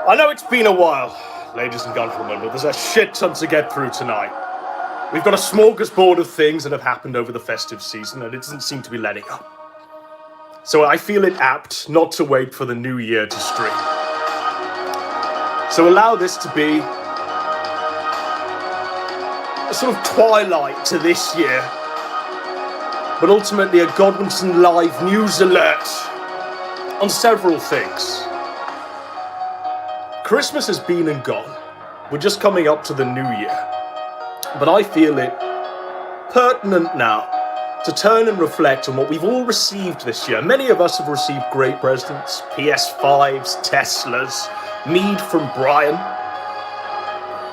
I know it's been a while, ladies and gentlemen, but there's a shit ton to get through tonight. We've got a smorgasbord of things that have happened over the festive season, and it doesn't seem to be letting up. So I feel it apt not to wait for the new year to stream. So allow this to be a sort of twilight to this year, but ultimately a Godwinson live news alert on several things. Christmas has been and gone. We're just coming up to the new year. But I feel it pertinent now to turn and reflect on what we've all received this year. Many of us have received great presents, PS5s, Teslas, mead from Brian.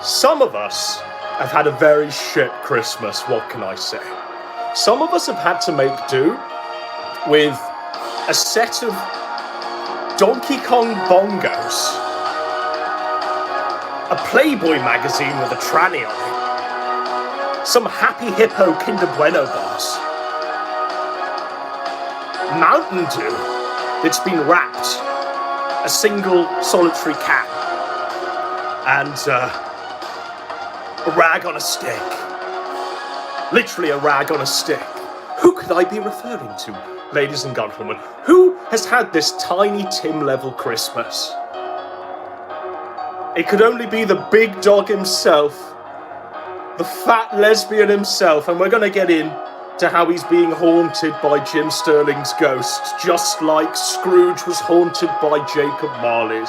Some of us have had a very shit Christmas, what can I say? Some of us have had to make do with a set of Donkey Kong bongos, a Playboy magazine with a tranny on it, some Happy Hippo Kinder Bueno bars, Mountain Dew that's been wrapped, a single solitary cap, and a rag on a stick. Literally a rag on a stick. Who could I be referring to, ladies and gentlemen? Who has had this Tiny Tim level Christmas? It could only be the big dog himself, the fat lesbian himself, and we're going to get into how he's being haunted by Jim Sterling's ghost, just like Scrooge was haunted by Jacob Marley's.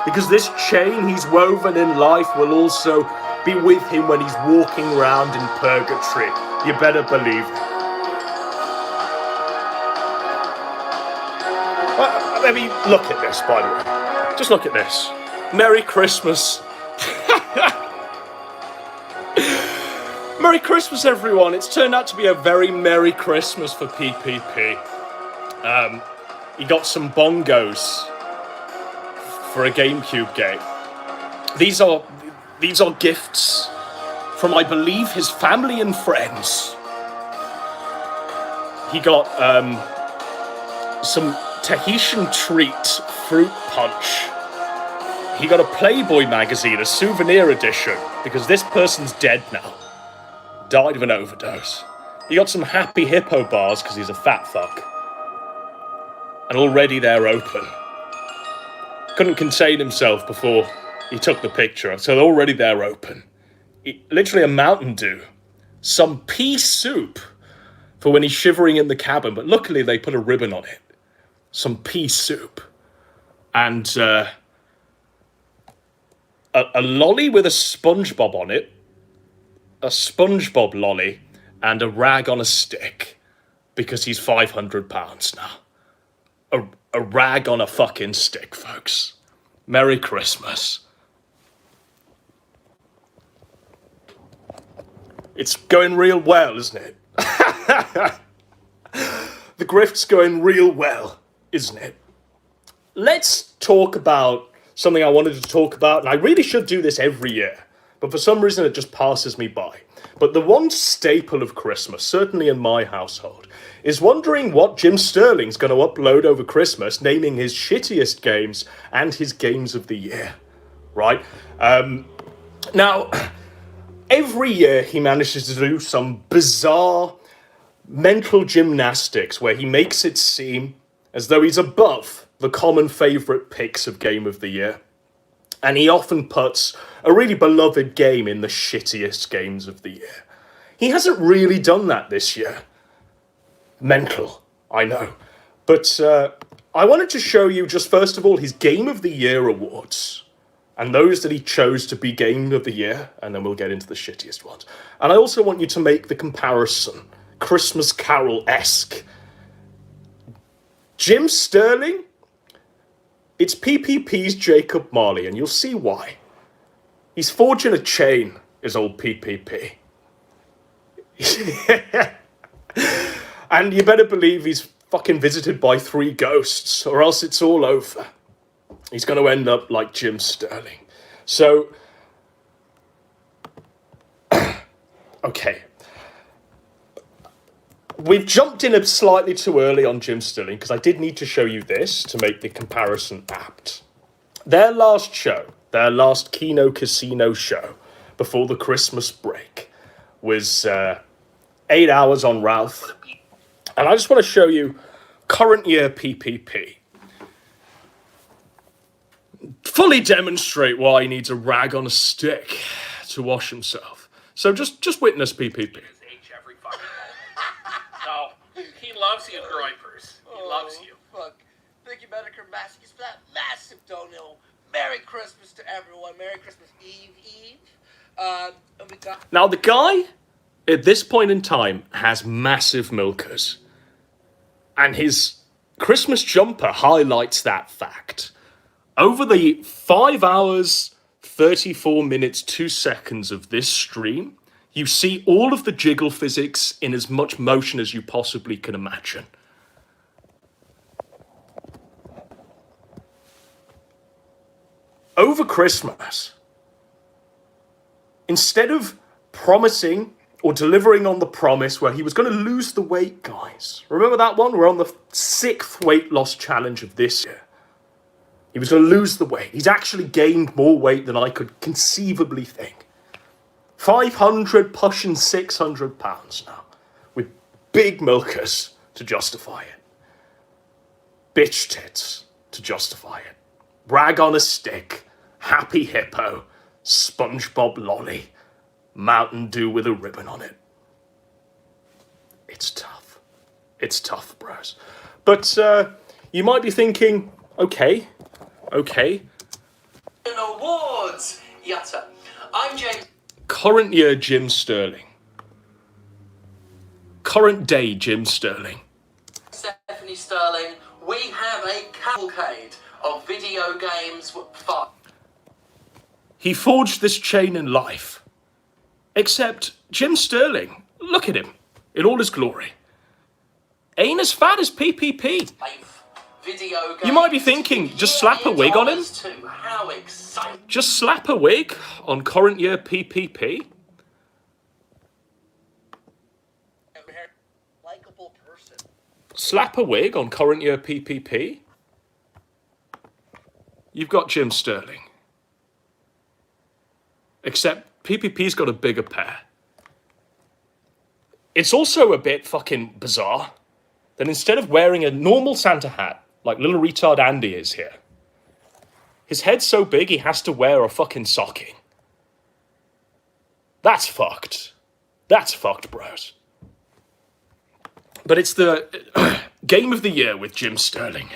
Because this chain he's woven in life will also be with him when he's walking around in purgatory. You better believe it. I mean, look at this, by the way. Just look at this. Merry Christmas. Merry Christmas, everyone. It's turned out to be a very Merry Christmas for PPP. He got some bongos for a GameCube game. These are gifts from, I believe, his family and friends. He got some Tahitian treat fruit punch. He got a Playboy magazine, a souvenir edition, because this person's dead now. Died of an overdose. He got some Happy Hippo bars because he's a fat fuck. And already they're open. Couldn't contain himself before he took the picture, so already they're open. Literally a Mountain Dew. Some pea soup for when he's shivering in the cabin, but luckily they put a ribbon on it. Some pea soup. And a lolly with a SpongeBob on it, a SpongeBob lolly, and a rag on a stick, because he's 500 pounds now. A rag on a fucking stick, folks. Merry Christmas. It's going real well, isn't it? The grift's going real well, isn't it? Let's talk about something I wanted to talk about, and I really should do this every year, but for some reason it just passes me by. But the one staple of Christmas, certainly in my household, is wondering what Jim Sterling's going to upload over Christmas, naming his shittiest games and his games of the year, right? Now, every year he manages to do some bizarre mental gymnastics where he makes it seem as though he's above the common favourite picks of Game of the Year. And he often puts a really beloved game in the shittiest games of the year. He hasn't really done that this year. Mental, I know. But I wanted to show you just first of all his Game of the Year awards. And those that he chose to be Game of the Year. And then we'll get into the shittiest ones. And I also want you to make the comparison. Christmas Carol-esque. Jim Sterling, it's PPP's Jacob Marley, and you'll see why. He's forging a chain, is old PPP. And you better believe he's fucking visited by 3 ghosts, or else it's all over. He's going to end up like Jim Sterling. So, okay. We've jumped in slightly too early on Jim Sterling, because I did need to show you this to make the comparison apt. their last show, their last Kino Casino show before the Christmas break was 8 hours on Ralph. And I just want to show you current year PPP. Fully demonstrate why he needs a rag on a stick to wash himself. So just witness PPP. No, he loves you, gripers. He loves you. Fuck. Thank you, Medicare Maskis, for that massive donut. Merry Christmas to everyone. Merry Christmas Eve. And we got... Now, the guy, at this point in time, has massive milkers. And his Christmas jumper highlights that fact. Over the 5 hours, 34 minutes, 2 seconds of this stream, you see all of the jiggle physics in as much motion as you possibly can imagine. Over Christmas, instead of promising or delivering on the promise where he was going to lose the weight, guys. Remember that one? We're on the 6th weight loss challenge of this year. He was going to lose the weight. He's actually gained more weight than I could conceivably think. 500 pushing 600 pounds now, with big milkers to justify it. Bitch tits to justify it. Rag on a stick, happy hippo, SpongeBob lolly, Mountain Dew with a ribbon on it. It's tough. It's tough, bros. But you might be thinking, okay. Awards, Yatta. I'm James. Current year Jim Sterling. Current day Jim Sterling. Stephanie Sterling. We have a cavalcade of video games. He forged this chain in life. Except Jim Sterling, look at him, in all his glory. Ain't as fat as PPP. Video games. You might be thinking, just slap a wig on him? How exciting. Just slap a wig on current year PPP? Likeable person. Slap a wig on current year PPP? You've got Jim Sterling. Except PPP's got a bigger pair. It's also a bit fucking bizarre that instead of wearing a normal Santa hat, like little retard Andy is here, his head's so big he has to wear a fucking stocking. That's fucked. That's fucked, bros. But it's the game of the year with Jim Sterling.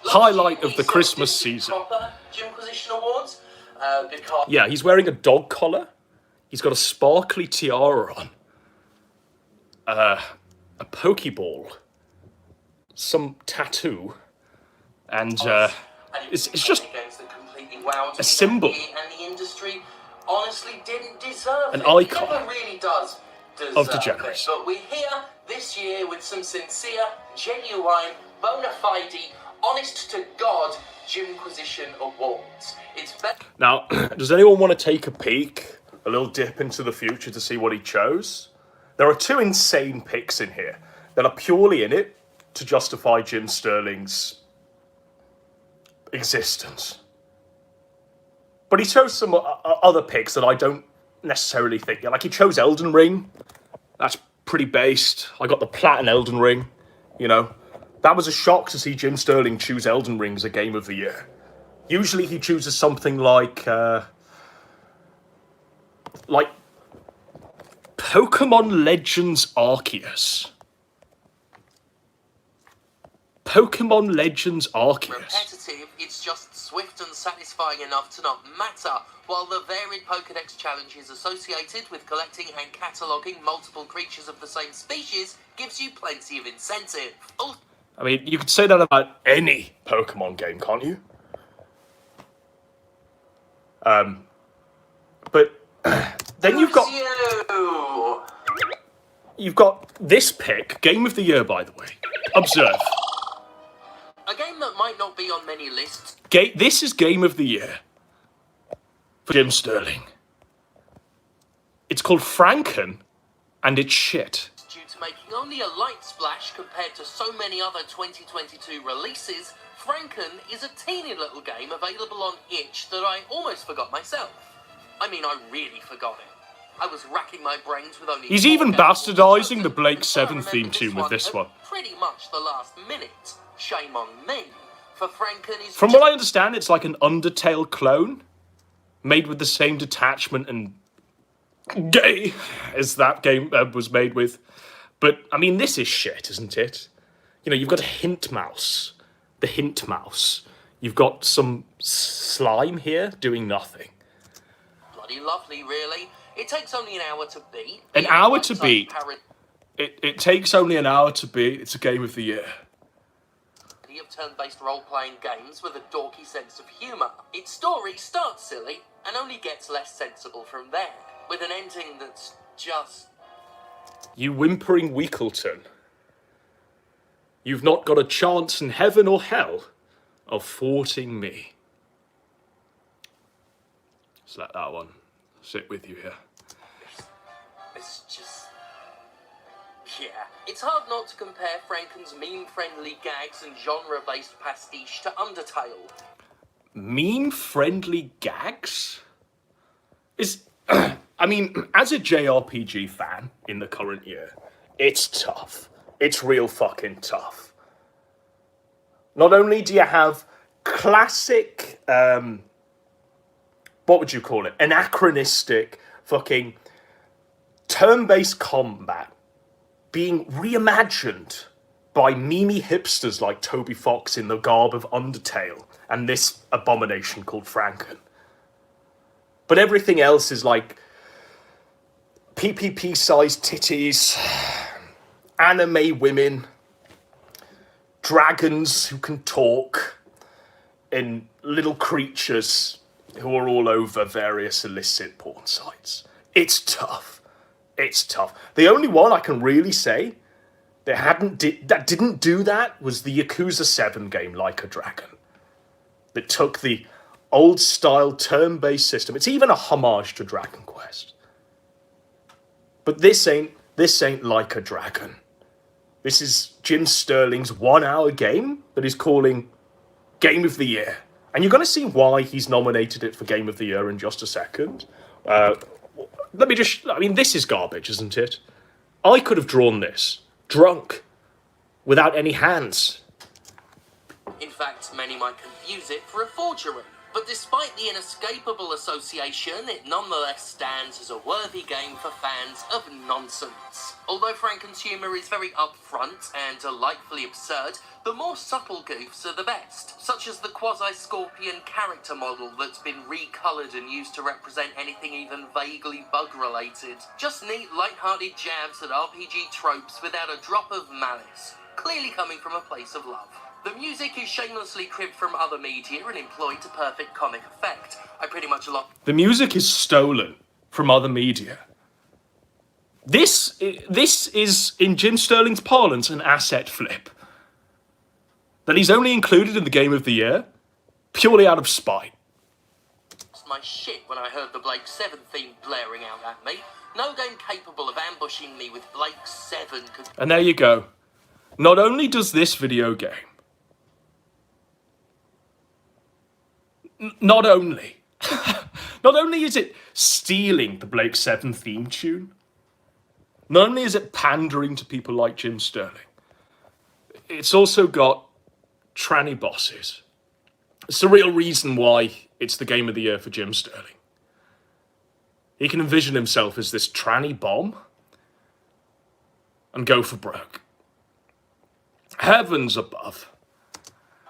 Highlight of the Christmas season. Jimquisition Awards. Yeah, he's wearing a dog collar. He's got a sparkly tiara on. A Pokeball. Some tattoo. And it's just a symbol. And the industry honestly didn't deserve an it. icon. It never really does deserve of degeneracy. But we're here this year with some sincere, genuine, bona fide, honest to God Jimquisition Awards. Now, does anyone want to take a peek, a little dip into the future to see what he chose? There are 2 insane picks in here that are purely in it to justify Jim Sterling's existence. But he chose some other picks that I don't necessarily think. Like, he chose Elden Ring. That's pretty based. I got the Platin Elden Ring, you know. That was a shock to see Jim Sterling choose Elden Ring as a game of the year. Usually he chooses something like Pokemon Legends Arceus. Pokemon Legends Arceus. Repetitive, it's just swift and satisfying enough to not matter, while the varied Pokedex challenges associated with collecting and cataloguing multiple creatures of the same species gives you plenty of incentive. I mean, you could say that about any Pokemon game, can't you? But then you've got this pick, Game of the Year, by the way. Observe. A game that might not be on many lists. This is Game of the Year for Jim Sterling. It's called Franken, and it's shit. Due to making only a light splash compared to so many other 2022 releases, Franken is a teeny little game available on itch that I almost forgot myself. I mean, I really forgot it. I was racking my brains with only... He's even bastardising the Blake 7 theme tune with this one. Pretty much the last minute. Shame on me. For Franken is... From what I understand, it's like an Undertale clone, made with the same detachment and gay as that game was made with. But, I mean, this is shit, isn't it? You know, you've got a hint mouse. The hint mouse. You've got some slime here doing nothing. Bloody lovely, really. It takes only an hour to beat. An hour to beat? It takes only an hour to beat. It's a game of the year. Of turn-based role-playing games with a dorky sense of humour. Its story starts silly and only gets less sensible from there, with an ending that's just... You whimpering Weekleton. You've not got a chance in heaven or hell of thwarting me. Just let that one sit with you here. It's just... yeah. It's hard not to compare Franken's meme-friendly gags and genre-based pastiche to Undertale. Meme-friendly gags? I mean, as a JRPG fan in the current year, it's tough. It's real fucking tough. Not only do you have classic, what would you call it? Anachronistic fucking turn-based combat being reimagined by memey hipsters like Toby Fox in the garb of Undertale and this abomination called Franken. But everything else is like PPP-sized titties, anime women, dragons who can talk, and little creatures who are all over various illicit porn sites. It's tough. It's tough. The only one I can really say that didn't do that was the Yakuza 7 game, Like a Dragon. That took the old-style turn-based system. It's even a homage to Dragon Quest. But this ain't Like a Dragon. This is Jim Sterling's 1-hour game that he's calling Game of the Year. And you're going to see why he's nominated it for Game of the Year in just a second. This is garbage, isn't it? I could have drawn this, drunk, without any hands. In fact, many might confuse it for a forgery. But despite the inescapable association, it nonetheless stands as a worthy game for fans of nonsense. Although Franken's humour is very upfront and delightfully absurd, the more subtle goofs are the best, such as the quasi-scorpion character model that's been recoloured and used to represent anything even vaguely bug-related. Just neat, light-hearted jabs at RPG tropes without a drop of malice, clearly coming from a place of love. The music is shamelessly cribbed from other media and employed to perfect comic effect. I pretty much love... The music is stolen from other media. This is, in Jim Sterling's parlance, an asset flip. That he's only included in the Game of the Year purely out of spite. Lost my shit when I heard the Blake 7 theme blaring out at me. No game capable of ambushing me with Blake 7 could... And there you go. Not only does this video game... Not only is it stealing the Blake 7 theme tune, not only is it pandering to people like Jim Sterling, it's also got tranny bosses. It's the real reason why it's the Game of the Year for Jim Sterling. He can envision himself as this tranny bomb and go for broke. Heavens above.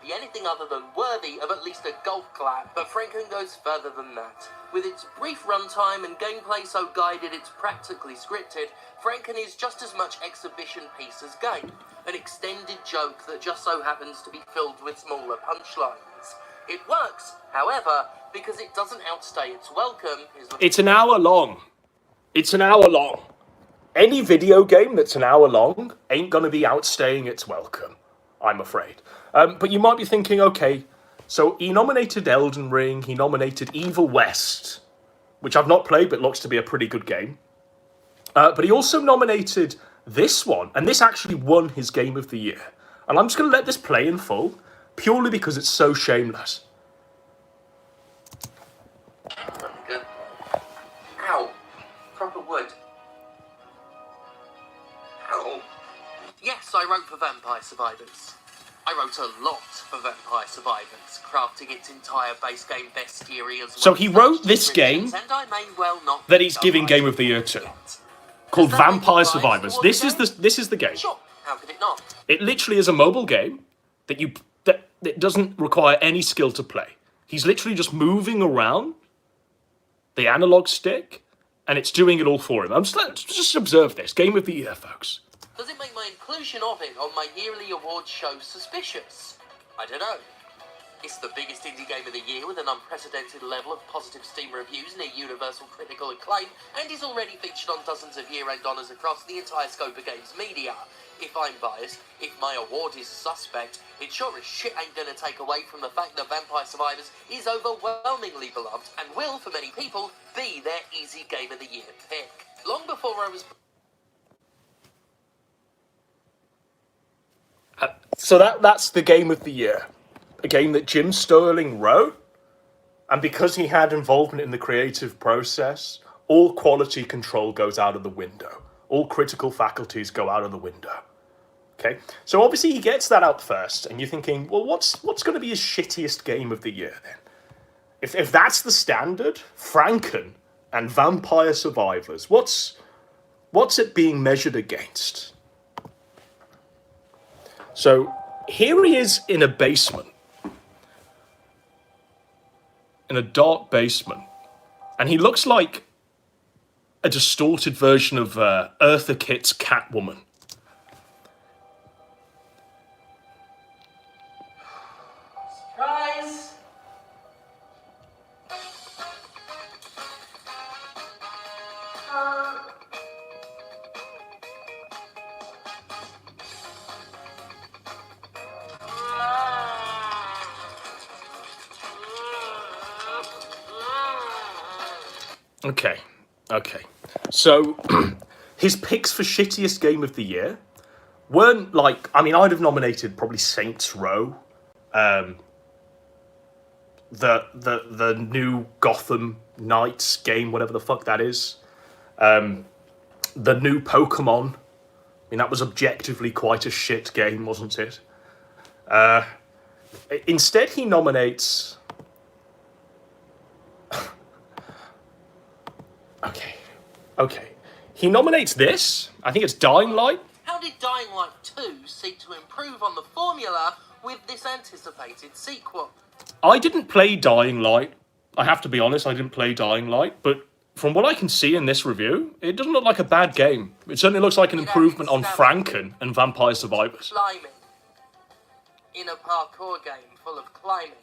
Be anything other than worthy of at least a golf clap, but Franken goes further than that. With its brief runtime and gameplay so guided it's practically scripted, Franken is just as much exhibition piece as game, an extended joke that just so happens to be filled with smaller punchlines. It works, however, because it doesn't outstay its welcome. It's an hour long. It's an hour long. Any video game that's an hour long ain't gonna be outstaying its welcome, I'm afraid. But you might be thinking, okay, so he nominated Elden Ring, he nominated Evil West, which I've not played but looks to be a pretty good game. But he also nominated This one, and this actually won his Game of the Year. And I'm just going to let this play in full, purely because it's so shameless. Good. Ow. Proper wood. Ow. Yes, I wrote for Vampire Survivors. I wrote a lot for Vampire Survivors, crafting its entire base game bestiary as well. So he wrote this game and I may well not that he's giving Game of the Year to, called Vampire Survivors. This is the game. Sure. How could it not? It literally is a mobile game that it doesn't require any skill to play. He's literally just moving around the analog stick, and it's doing it all for him. Just observe this. Game of the Year, folks. Does it make my inclusion of it on my yearly awards show suspicious? I don't know. It's the biggest indie game of the year with an unprecedented level of positive Steam reviews near universal critical acclaim, and is already featured on dozens of year-end honours across the entire scope of games media. If I'm biased, if my award is suspect, it sure as shit ain't gonna take away from the fact that Vampire Survivors is overwhelmingly beloved, and will, for many people, be their easy game of the year pick. Long before I was... So that's the Game of the Year. A game that Jim Sterling wrote, and because he had involvement in the creative process, all quality control goes out of the window. All critical faculties go out of the window. Okay? So obviously he gets that out first, and you're thinking, well, what's going to be his shittiest game of the year then? If that's the standard, Franken and Vampire Survivors, what's it being measured against? So here he is in a basement. In a dark basement. And he looks like a distorted version of Eartha Kitt's Catwoman. Surprise! Okay. So, his picks for shittiest game of the year weren't like... I mean, I'd have nominated probably Saints Row. The new Gotham Knights game, whatever the fuck that is. The new Pokemon. I mean, that was objectively quite a shit game, wasn't it? Instead, he nominates... Okay. He nominates this. I think it's Dying Light. How did Dying Light 2 seek to improve on the formula with this anticipated sequel? I didn't play Dying Light. I have to be honest, I didn't play Dying Light, but from what I can see in this review, it doesn't look like a bad game. It certainly looks like an improvement on Franken and Vampire Survivors. Climbing. In a parkour game full of climbing.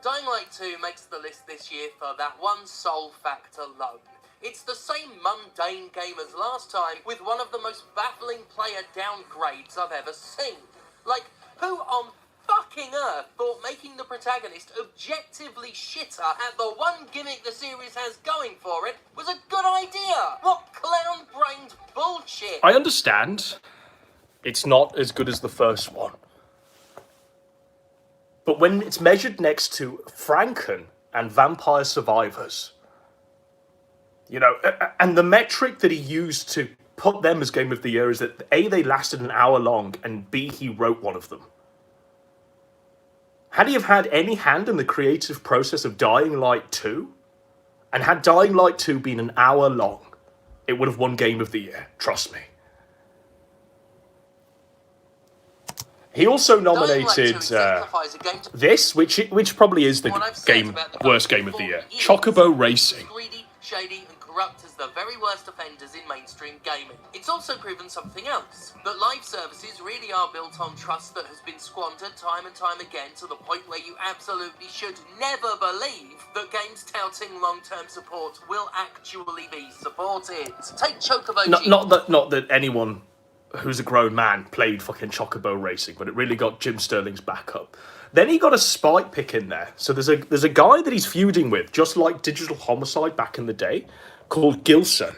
Dying Light 2 makes the list this year for that one sole fact alone. It's the same mundane game as last time, with one of the most baffling player downgrades I've ever seen. Like, who on fucking earth thought making the protagonist objectively shitter at the one gimmick the series has going for it was a good idea? What clown-brained bullshit! I understand it's not as good as the first one. But when it's measured next to Franken and Vampire Survivors, you know, and the metric that he used to put them as Game of the Year is that A, they lasted an hour long, and B, he wrote one of them. Had he have had any hand in the creative process of Dying Light 2, and had Dying Light 2 been an hour long, it would have won Game of the Year, trust me. He also nominated this, which probably is the worst game of the year, Chocobo Racing. Greedy, shady, and corrupt as the very worst offenders in mainstream gaming. It's also proven something else, that live services really are built on trust that has been squandered time and time again, to the point where you absolutely should never believe that games touting long-term support will actually be supported. Take Chocobo Not that anyone who's a grown man played fucking Chocobo Racing, but it really got Jim Sterling's back up. Then he got a spite pick in there. So there's a guy that he's feuding with, just like Digital Homicide back in the day, called Gilson,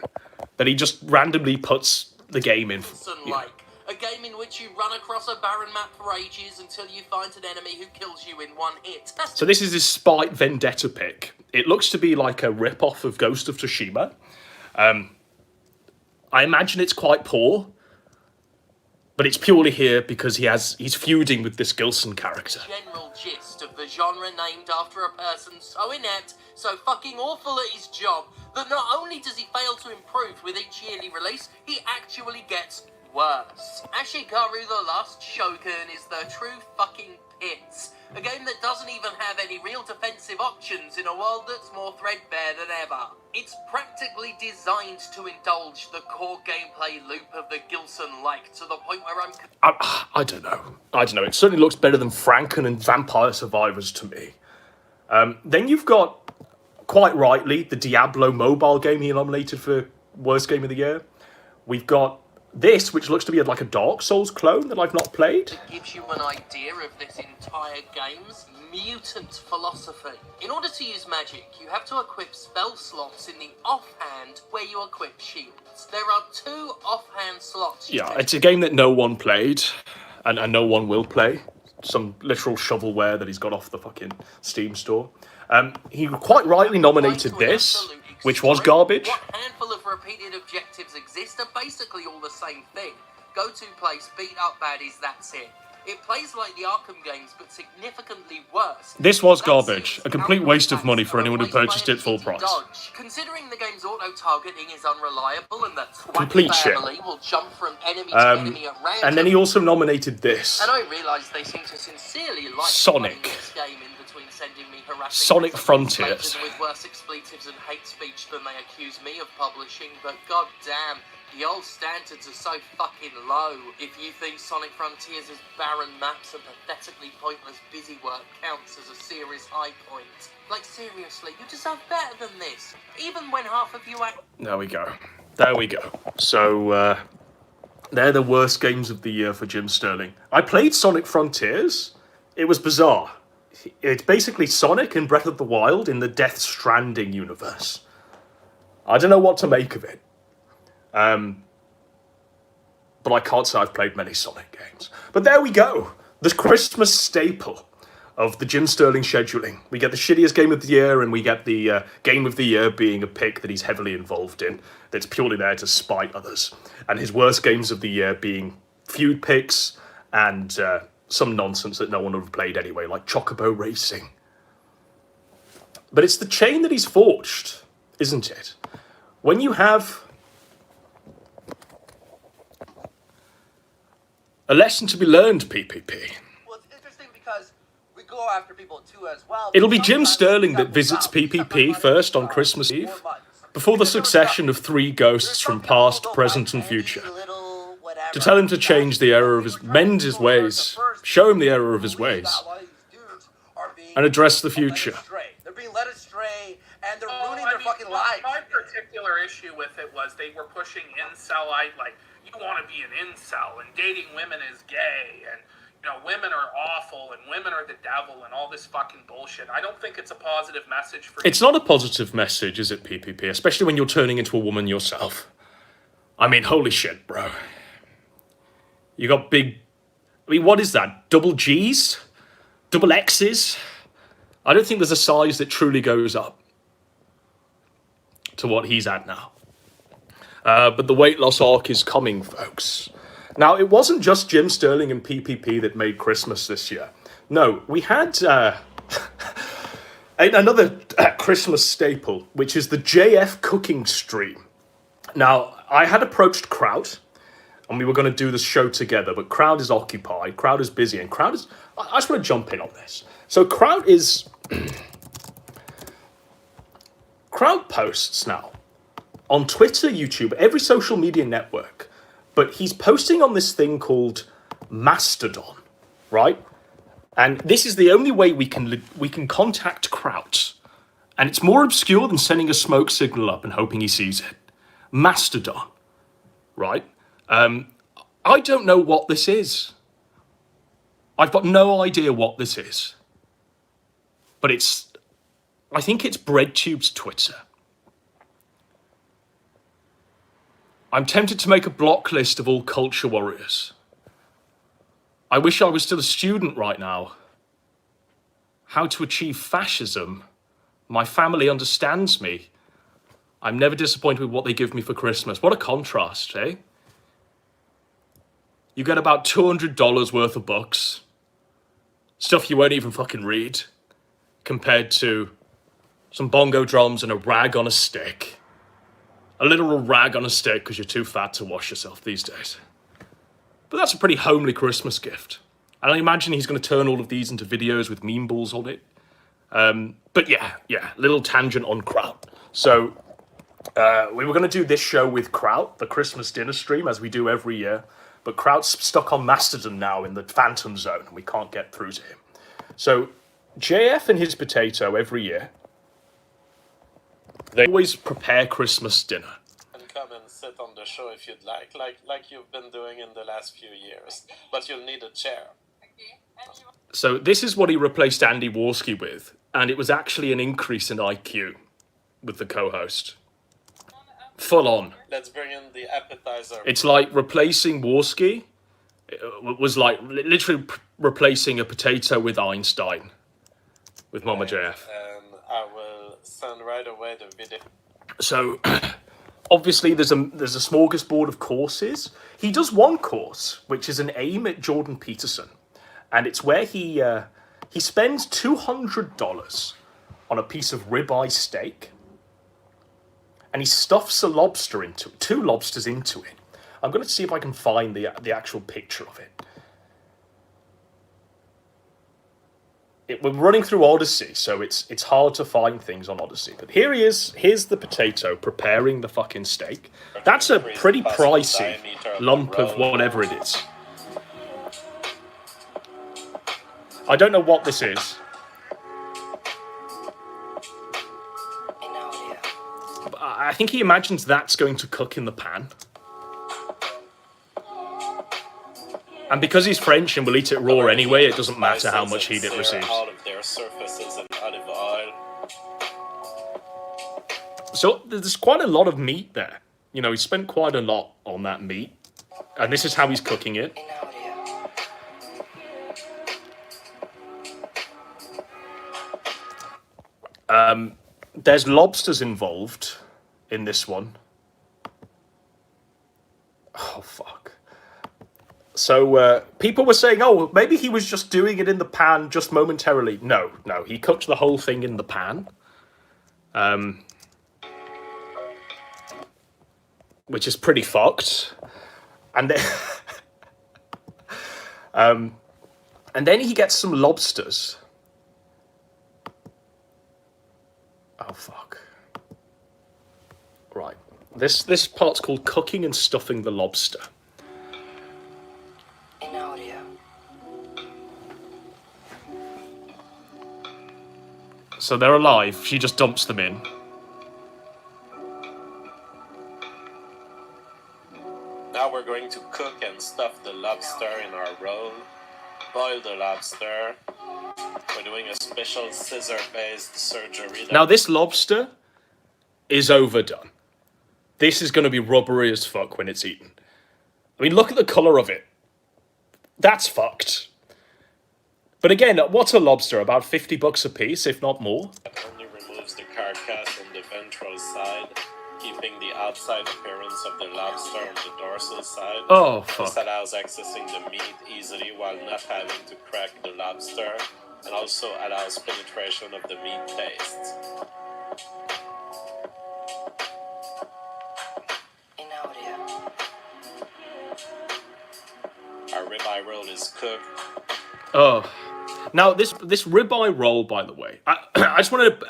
that he just randomly puts the game in. Like a game in which you run across a barren map for ages until you find an enemy who kills you in one hit. So this is his Spite Vendetta pick. It looks to be like a rip-off of Ghost of Tsushima. I imagine it's quite poor, but it's purely here because he's feuding with this Gilson character. General gist of the genre named after a person so inept, so fucking awful at his job, that not only does he fail to improve with each yearly release, he actually gets worse. Ashikaru the Last Shogun is the true fucking pits. A game that doesn't even have any real defensive options in a world that's more threadbare than ever. It's practically designed to indulge the core gameplay loop of the Gilson-like to the point where I don't know. It certainly looks better than Franken and Vampire Survivors to me. Then you've got, quite rightly, the Diablo mobile game he nominated for Worst Game of the Year. We've got this, which looks to be like a Dark Souls clone that I've not played. It gives you an idea of this entire game's mutant philosophy. In order to use magic, you have to equip spell slots in the offhand where you equip shields. There are 2 offhand slots. Yeah, it's a game that no one played, and no one will play. Some literal shovelware that he's got off the fucking Steam store. He quite rightly nominated this, which was garbage. What handful of repeated objectives exist are basically all the same thing. Go to place, beat up baddies, that's it. It plays like the Arkham games, but significantly worse. This was garbage. A complete waste of money for anyone who purchased it full price. Considering the game's auto-targeting is unreliable and that Complete shit. family will jump from enemy to enemy at random. And then he also nominated this. And I realise they seem to sincerely like Sonic. this game in between sending me harassing Sonic messages Frontiers. laden with worse expletives and hate speech than they accuse me of publishing, but god damn, the old standards are so fucking low. If you think Sonic Frontiers' barren maps and pathetically pointless busy work counts as a serious high point, like seriously, you deserve better than this. Even when half of you act... There we go. So, they're the worst games of the year for Jim Sterling. I played Sonic Frontiers. It was bizarre. It's basically Sonic and Breath of the Wild in the Death Stranding universe. I don't know what to make of it. But I can't say I've played many Sonic games. But there we go. The Christmas staple of the Jim Sterling scheduling. We get the shittiest game of the year, and we get the game of the year being a pick that he's heavily involved in, that's purely there to spite others. And his worst games of the year being feud picks and some nonsense that no one would have played anyway, like Chocobo Racing. But it's the chain that he's forged, isn't it? When you have a lesson to be learned, PPP. Well, it's interesting because we go after people too as well. It'll be Jim Sterling that visits PPP first on Christmas Eve, before the succession of 3 ghosts from past, present, and future, to tell him to change the error of his, mend his ways, show him the error of his ways, and address the future. They're being led astray, and they're ruining their fucking lives. My particular issue with it was they were pushing incel-ite, like, you want to be an incel, and dating women is gay, and, you know, women are awful, and women are the devil, and all this fucking bullshit. I don't think it's a positive message for... It's not a positive message, is it, PPP? Especially when you're turning into a woman yourself. I mean, holy shit, bro. You got big... I mean, what is that? Double G's? Double X's? I don't think there's a size that truly goes up to what he's at now. But the weight loss arc is coming, folks. Now, it wasn't just Jim Sterling and PPP that made Christmas this year. No, we had another Christmas staple, which is the JF cooking stream. Now, I had approached Kraut, and we were going to do this show together, but Kraut is occupied, Kraut is busy, and Kraut is... I just want to jump in on this. So Kraut is... Kraut posts now on Twitter, YouTube, every social media network, but he's posting on this thing called Mastodon, right? And this is the only way we can contact Kraut, and it's more obscure than sending a smoke signal up and hoping he sees it. Mastodon, right? I don't know what this is. I've got no idea what this is, but I think it's BreadTube's Twitter. I'm tempted to make a block list of all culture warriors. I wish I was still a student right now. How to achieve fascism. My family understands me. I'm never disappointed with what they give me for Christmas. What a contrast, eh? You get about $200 worth of books. Stuff you won't even fucking read. Compared to some bongo drums and a rag on a stick. A literal rag on a stick because you're too fat to wash yourself these days. But that's a pretty homely Christmas gift. And I imagine he's going to turn all of these into videos with meme balls on it. But yeah, little tangent on Kraut. So we were going to do this show with Kraut, the Christmas dinner stream, as we do every year. But Kraut's stuck on Mastodon now in the Phantom Zone, and we can't get through to him. So JF and his potato every year, they always prepare Christmas dinner. And come and sit on the show if you'd like you've been doing in the last few years. But you'll need a chair. So this is what he replaced Andy Warski with, and it was actually an increase in IQ with the co-host. Full on. Let's bring in the appetizer. It's like replacing Warski was like literally replacing a potato with Einstein with Mama JF. And I will send right away the video. So obviously there's a smorgasbord of courses. He does one course, which is an aim at Jordan Peterson. And it's where he spends $200 on a piece of ribeye steak, and he stuffs a lobster into it, 2 lobsters into it. I'm going to see if I can find the actual picture of it. We're running through Odyssey, so it's hard to find things on Odyssey. But here he is. Here's the potato preparing the fucking steak. That's a pretty pricey lump of whatever it is. I don't know what this is. I think he imagines that's going to cook in the pan. And because he's French and will eat it raw anyway, it doesn't matter how much heat it receives. Out of their surfaces and olive oil. So there's quite a lot of meat there. You know, he spent quite a lot on that meat. And this is how he's cooking it. There's lobsters involved in this one. Oh, fuck. So people were saying, oh, maybe he was just doing it in the pan just momentarily. No, he cooked the whole thing in the pan. Which is pretty fucked. And then, and then he gets some lobsters. Oh, fuck. Right. This part's called cooking and stuffing the lobster. So they're alive. She just dumps them in. Now we're going to cook and stuff the lobster in our roll. Boil the lobster. We're doing a special scissor-based surgery. Now this lobster is overdone. This is going to be rubbery as fuck when it's eaten. I mean, look at the colour of it. That's fucked. But again, what's a lobster? About $50 a piece, if not more. It only removes the carcass from the ventral side, keeping the outside appearance of the lobster on the dorsal side. Oh, fuck. This allows accessing the meat easily while not having to crack the lobster, and also allows penetration of the meat taste. Our ribeye roll is cooked. Oh. Now, this ribeye roll, by the way, I just want to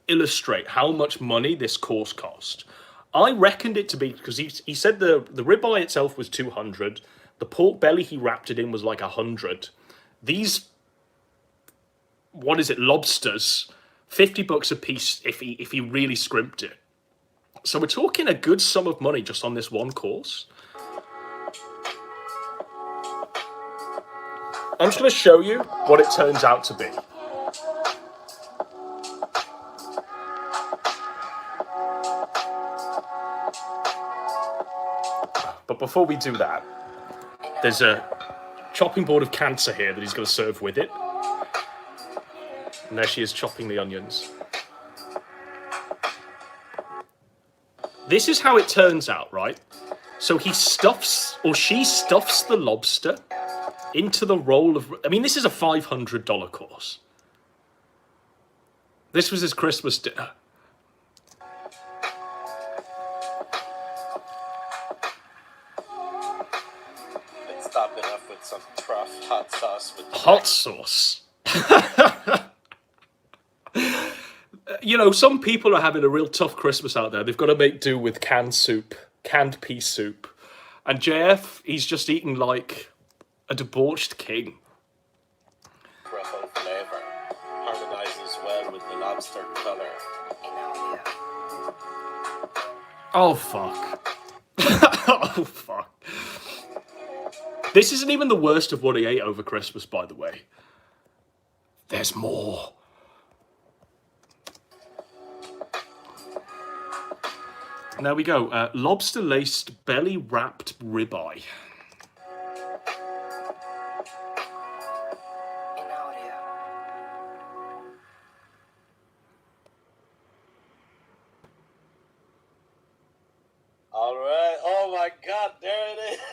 illustrate how much money this course cost. I reckoned it to be, because he said the ribeye itself was $200. The pork belly he wrapped it in was like $100. These, what is it, lobsters, $50 a piece if he really scrimped it. So we're talking a good sum of money just on this one course. I'm just going to show you what it turns out to be. But before we do that, there's a chopping board of cancer here that he's going to serve with it. And there she is chopping the onions. This is how it turns out, right? So he stuffs, or she stuffs the lobster into the roll of... I mean, this is a $500 course. This was his Christmas dinner. Let's top it off with some truff hot sauce with Hot sauce. You know, some people are having a real tough Christmas out there. They've got to make do with canned soup, canned pea soup. And JF, he's just eating like a debauched king. truffle flavor. Harmonizes well with the lobster color. Oh, fuck. Oh, fuck. This isn't even the worst of what he ate over Christmas, by the way. There's more. And there we go. Lobster-laced, belly-wrapped ribeye. All right. Oh my God, there it is.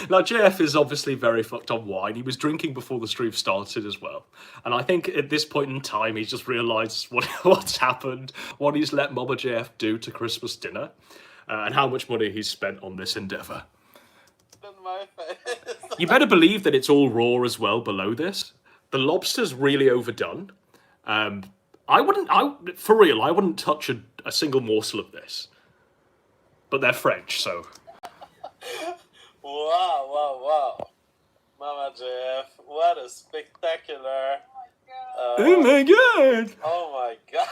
Now, JF is obviously very fucked on wine. He was drinking before the stream started as well. And I think at this point in time, he's just realised what's happened, what he's let Mama JF do to Christmas dinner, and how much money he's spent on this endeavour. In my face. You better believe that it's all raw as well below this. The lobster's really overdone. I wouldn't touch a single morsel of this. But they're French, so... Wow. Mama JF, what a spectacular... oh my God! Oh my God.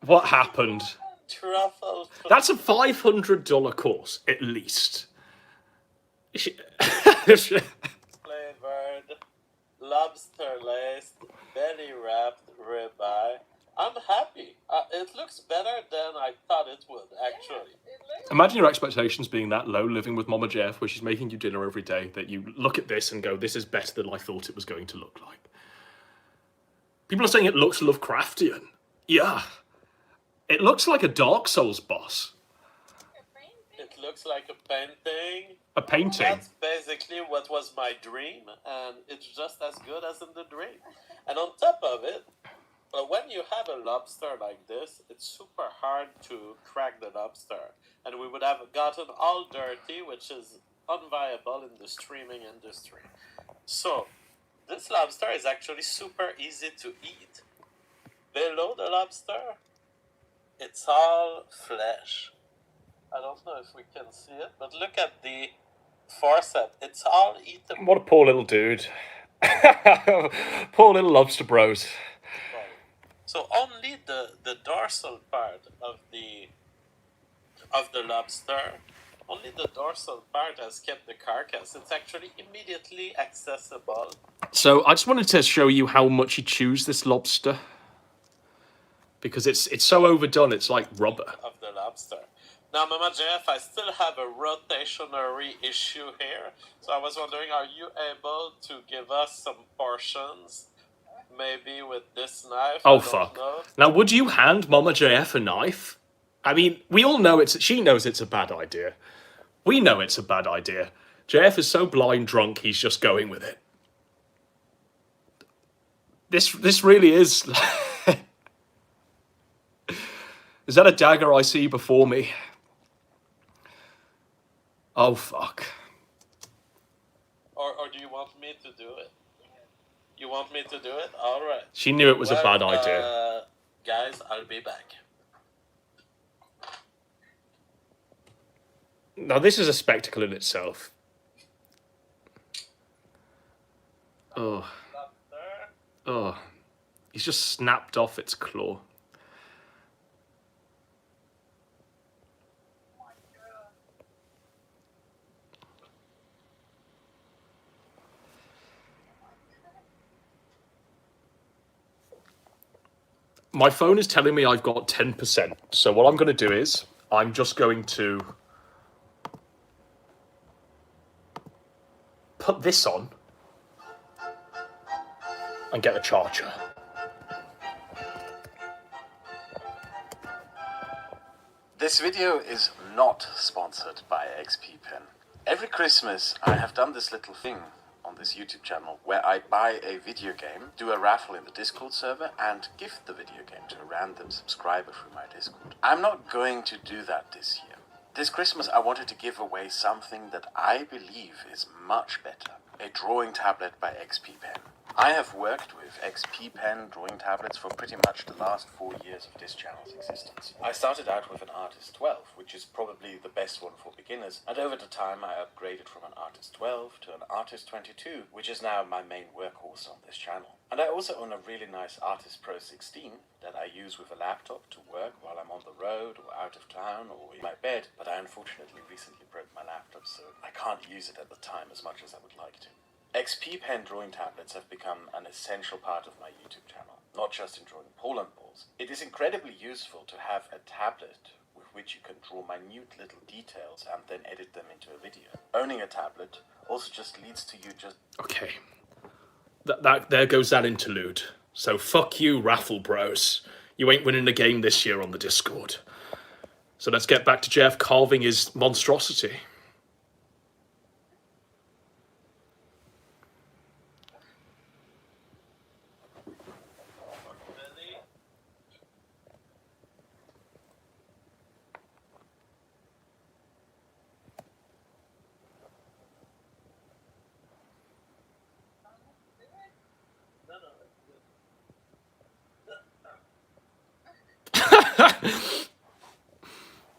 What happened? Truffle. That's a $500 course, at least. Flavored, lobster laced, belly wrapped ribeye. I'm happy. It looks better than I thought it would, actually. Imagine your expectations being that low, living with Mama Jeff, where she's making you dinner every day, that you look at this and go, this is better than I thought it was going to look like. People are saying it looks Lovecraftian. Yeah. It looks like a Dark Souls boss. It looks like a painting. A painting. That's basically what was my dream, and it's just as good as in the dream. And on top of it, when you have a lobster like this, it's super hard to crack the lobster. And we would have gotten all dirty, which is unviable in the streaming industry. So, this lobster is actually super easy to eat. Below the lobster, it's all flesh. I don't know if we can see it, but look at the forceps. It's all eatable. What a poor little dude. Poor little lobster bros. So only the dorsal part of the lobster, only the dorsal part has kept the carcass. It's actually immediately accessible. So I just wanted to show you how much he chews this lobster. Because it's so overdone, it's like rubber. Of the lobster. Now, Mama Jeff, I still have a rotationary issue here. So I was wondering, are you able to give us some portions? Maybe with this knife? Oh, fuck. Now, would you hand Mama JF a knife? I mean, we all know she knows it's a bad idea. We know it's a bad idea. JF is so blind drunk, he's just going with it. This really is... Is that a dagger I see before me? Oh, fuck. Or do you want me to do it? You want me to do it? All right. She knew it was a bad idea. Guys, I'll be back. Now, this is a spectacle in itself. Oh. Oh. He's just snapped off its claw. My phone is telling me I've got 10%. So what I'm going to do is, I'm just going to put this on and get a charger. This video is not sponsored by XP Pen. Every Christmas I have done this little thing on this YouTube channel where I buy a video game, do a raffle in the Discord server and gift the video game to a random subscriber through my Discord. I'm not going to do that this year. This Christmas I wanted to give away something that I believe is much better. A drawing tablet by XP Pen. I have worked with XP Pen drawing tablets for pretty much the last 4 years of this channel's existence. I started out with an Artist 12, which is probably the best one for beginners, and over the time I upgraded from an Artist 12 to an Artist 22, which is now my main workhorse on this channel. And I also own a really nice Artist Pro 16 that I use with a laptop to work while I'm on the road or out of town or in my bed, but I unfortunately recently broke my laptop, so I can't use it at the time as much as I would like to. XP Pen drawing tablets have become an essential part of my YouTube channel, not just in drawing Poland balls. It is incredibly useful to have a tablet with which you can draw minute little details and then edit them into a video. Owning a tablet also just leads to you just... Okay. There goes that interlude. So fuck you, Raffle Bros. You ain't winning the game this year on the Discord. So let's get back to Jeff carving his monstrosity.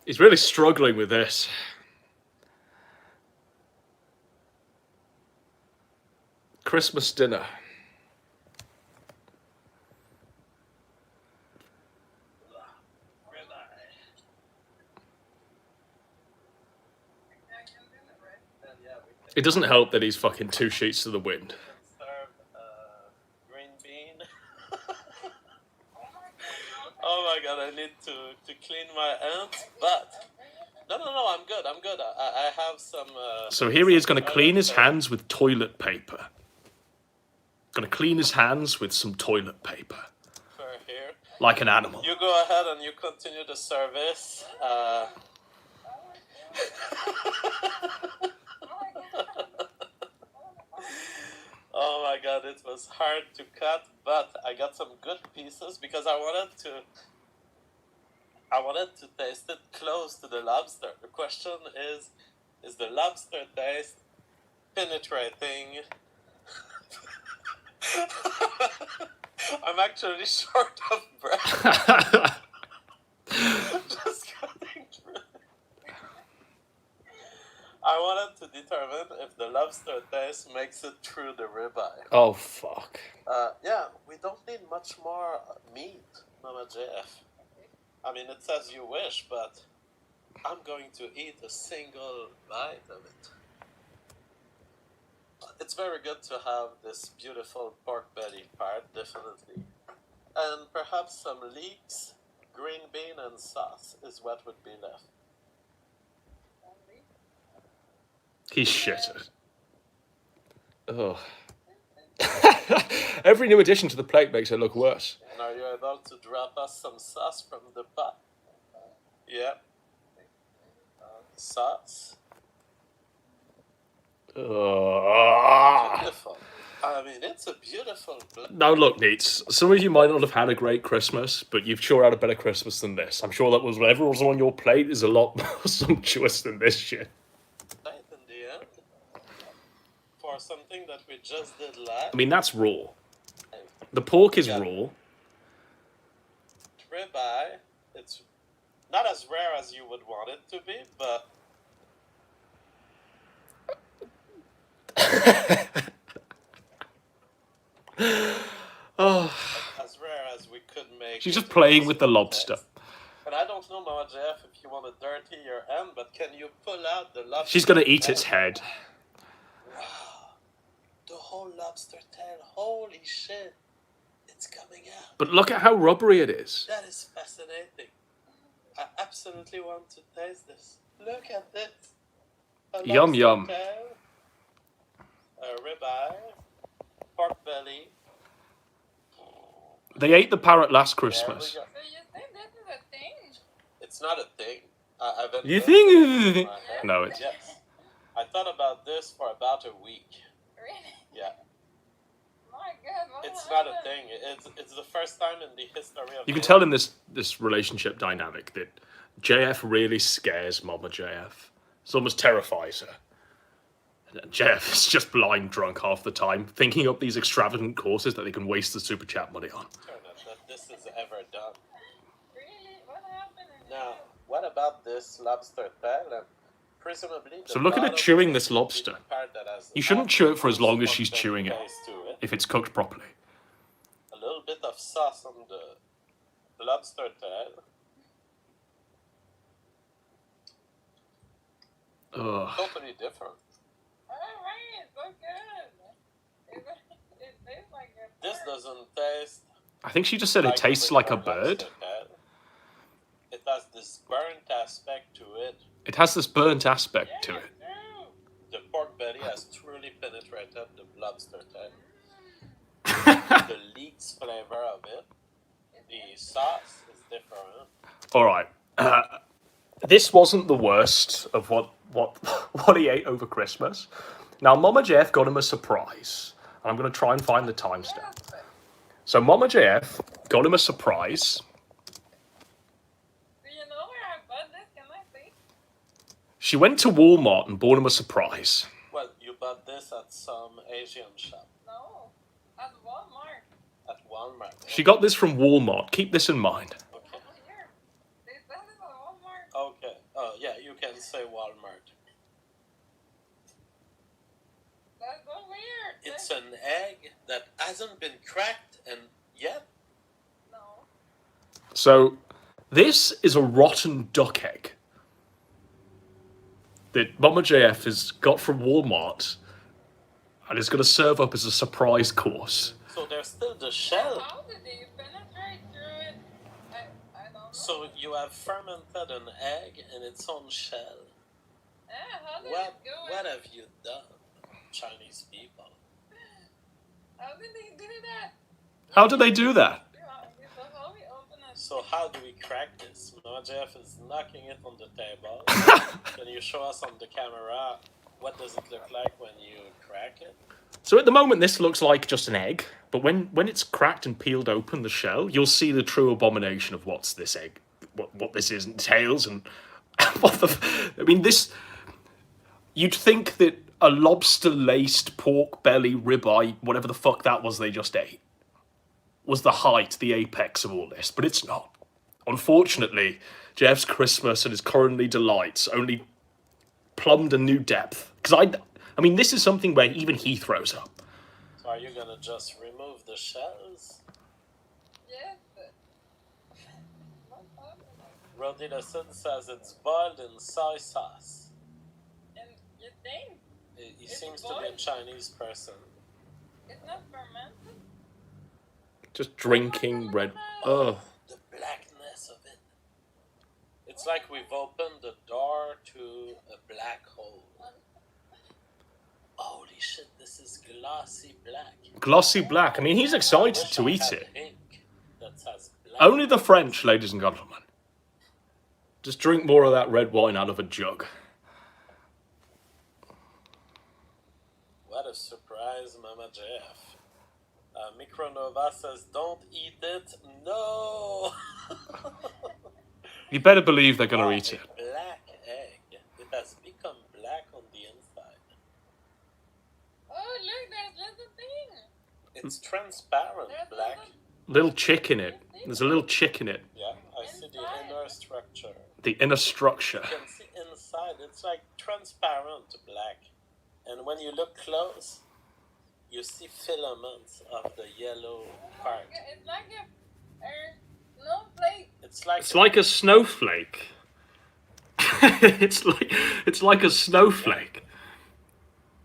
He's really struggling with this. Christmas dinner. It doesn't help that he's fucking 2 sheets to the wind. Green bean. Oh my god, I need to clean my ants, but no, I'm good. I have some. So here he is going to clean his hands with toilet paper. Going to clean his hands with some toilet paper. For here. Like an animal. You go ahead and you continue the service. Oh my god, it was hard to cut, but I got some good pieces because I wanted to taste it close to the lobster. The question is the lobster taste penetrating? I'm actually short of breath. Just cutting through. I wanted to determine if the lobster taste makes it through the ribeye. Oh, fuck. Yeah, we don't need much more meat, Mama Jeff. I mean, it says you wish, but I'm going to eat a single bite of it. It's very good to have this beautiful pork belly part, definitely. And perhaps some leeks, green bean, and sauce is what would be left. He's shitted. Ugh. Every new addition to the plate makes it look worse. And are you able to drop us some sauce from the pot? Yeah. Sauce. Beautiful. I mean, it's a beautiful blend. Now look, Neats, some of you might not have had a great Christmas, but you've sure had a better Christmas than this. I'm sure that was whatever was on your plate is a lot more sumptuous than this shit. Right in the end, for something that we just did live. I mean, that's raw. The pork is raw. Ribeye, it's not as rare as you would want it to be, but Oh, as rare as we could make. she's just playing with the lobster. And I don't know, Mama Jeff, if you want to dirty your hand, but can you pull out the lobster? She's gonna eat its head. Wow. The whole lobster tail. Holy shit. It's coming out. But look at how rubbery it is. That is fascinating. I absolutely want to taste this. Look at this. A Yum, lobster yum. tail, a ribeye, pork belly. They ate the parrot last There we Christmas. go. So you think this is a thing? It's not a thing. I've You invented it in think? my head. No, it's... Yes. I thought about this for about a week. Really? Yeah. My God, what It's not a happened? thing. It's the first time in the history of You can the tell world. in this relationship dynamic that JF really scares Mama JF. It almost terrifies her. And JF is just blind drunk half the time, thinking up these extravagant courses that they can waste the super chat money on. Turn it that this is ever done. Really? What happened? Now, what about this lobster tail? And presumably, So look at her bottom chewing is this the lobster. part that has You shouldn't chew it for as long as she's absolute chewing it, taste to it. if it's cooked properly. A little bit of sauce on the lobster tail. Ugh. Totally different. Alright, so good. It tastes like a This bird. doesn't taste. I think she just said it tastes like a regular bird. lobster tail. It has this burnt aspect to it. It has this burnt aspect to Yeah, it. true. The pork belly has truly penetrated the lobster tail. The leeks flavor of it. The sauce is different. All right. This wasn't the worst of what he ate over Christmas. Now, Mama JF got him a surprise. I'm going to try and find the timestamp. Yes. So Mama JF got him a surprise. Do you know where I bought this? Can I see? She went to Walmart and bought him a surprise. Well, you bought this at some Asian shop No. At Walmart. at Walmart. She got this from Walmart. Keep this in mind. Okay. Here. They sell this at Walmart. Okay. Oh, yeah, you can say Walmart. That's so weird. It's an egg that hasn't been cracked and yet. No. So this is a rotten duck egg that Mama JF has got from Walmart and is going to serve up as a surprise course. So there's still the shell. How did they penetrate through it? I don't know. So you have fermented an egg in its own shell. How did What it go? what have you done, Chinese people? How did they do that? How do they do that? Yeah, so how we open it? So how do we crack this? Mama Jeff is knocking it on the table. Can you show us on the camera what does it look like when you crack it? So at the moment this looks like just an egg, but when it's cracked and peeled open, the shell, you'll see the true abomination of what's this egg, what this is entails, and what the... I mean, this... You'd think that a lobster-laced pork belly ribeye, whatever the fuck that was they just ate, was the height, the apex of all this, but it's not. Unfortunately, Jeff's Christmas and his currently delights only plumbed a new depth. Because I mean, this is something where even he throws up. So are you gonna just remove the shells? Yes. What's happening? Rodilson says it's boiled in soy sauce. And you think He It's seems to be a boiled? Chinese person. it's not fermented? Just drinking red... Oh. The blackness of it. It's like we've opened the door to a black hole. Holy shit, this is glossy black. Glossy black. I mean, he's excited Wish to I eat had it. ink that has black. Only the French, ladies and gentlemen. Just drink more of that red wine out of a jug. What a surprise, Mama Jeff. Micronova says, don't eat it. No! You better believe they're going Wow, to eat it. a black egg. It has become black on the inside. Oh, look, there's little thing. It's transparent There's black. Little chick in it. There's a little chick in it. Yeah, I see the Inside. inner structure. The inner structure. You can see inside. It's like transparent black. And when you look close, you see filaments of the yellow part. It's like a snowflake. It's like It's like a snowflake. it's like a snowflake.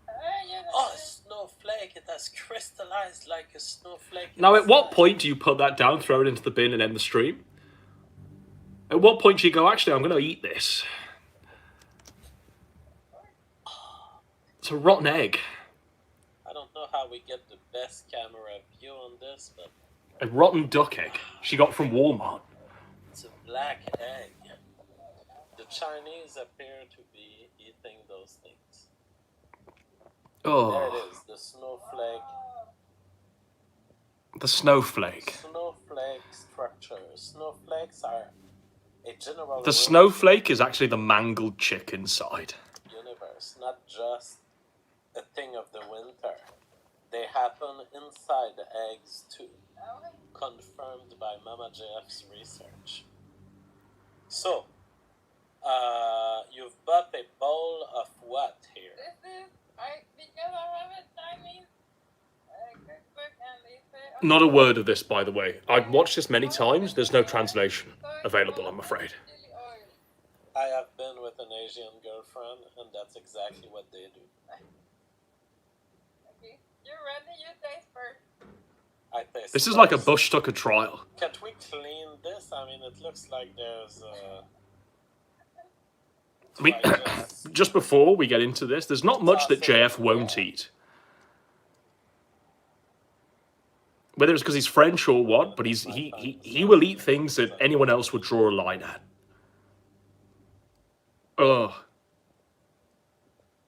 Yeah, oh, a snowflake. It has crystallized like a snowflake. Now, at what inside. point do you put that down, throw it into the bin, and end the stream? At what point do you go, actually, I'm going to eat this? It's a rotten egg. I don't know how we get the best camera view on this, but A rotten duck egg she got from Walmart. it's a black egg. The Chinese appear to be eating those things. There Oh, it is, the snowflake. the snowflake. Snowflake structure. Snowflakes are a general The snowflake is actually the mangled chick inside. universe, not just a thing of the winter. They happen inside the eggs too, confirmed by Mama JF's research. So, you've bought a bowl of what here? This is because I have a Chinese cookbook and they say. Not a word of this, by the way. I've watched this many times. There's no translation available, I'm afraid. Chili oil. I have been with an Asian girlfriend, and that's exactly what they do. Okay, you ready? You taste first. I taste This is like a first. Bush Tucker trial. Can't we clean this? I mean, it looks like there's I mean, just before we get into this, there's not much that JF won't eat. Whether it's because he's French or what, but he will eat things that anyone else would draw a line at. Ugh.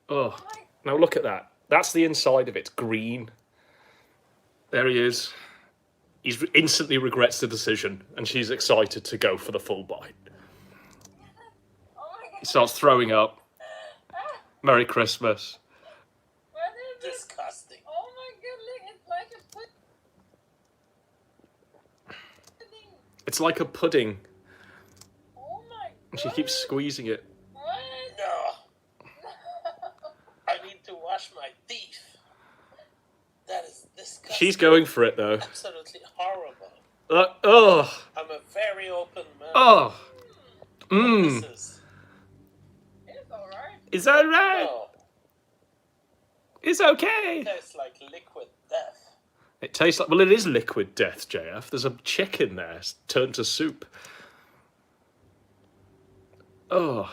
Ugh. Now look at that. That's the inside of it. It's green. There he is. He instantly regrets the decision, and she's excited to go for the full bite. Oh my god. He starts throwing up. Merry Christmas. What is this? disgusting. Oh my goodness, it's like a pudding. It's like a pudding, Oh my god. and she keeps squeezing it. What? No, I need to wash my teeth. That is disgusting. She's going for it, though. Absolutely horrible. Ugh. I'm a very open man. Oh. Mmm. This is It's alright. Is that right? no. It's okay. It tastes like liquid death. It tastes like, well, it is liquid death, JF. There's a chick in there turned to soup. Oh. Oh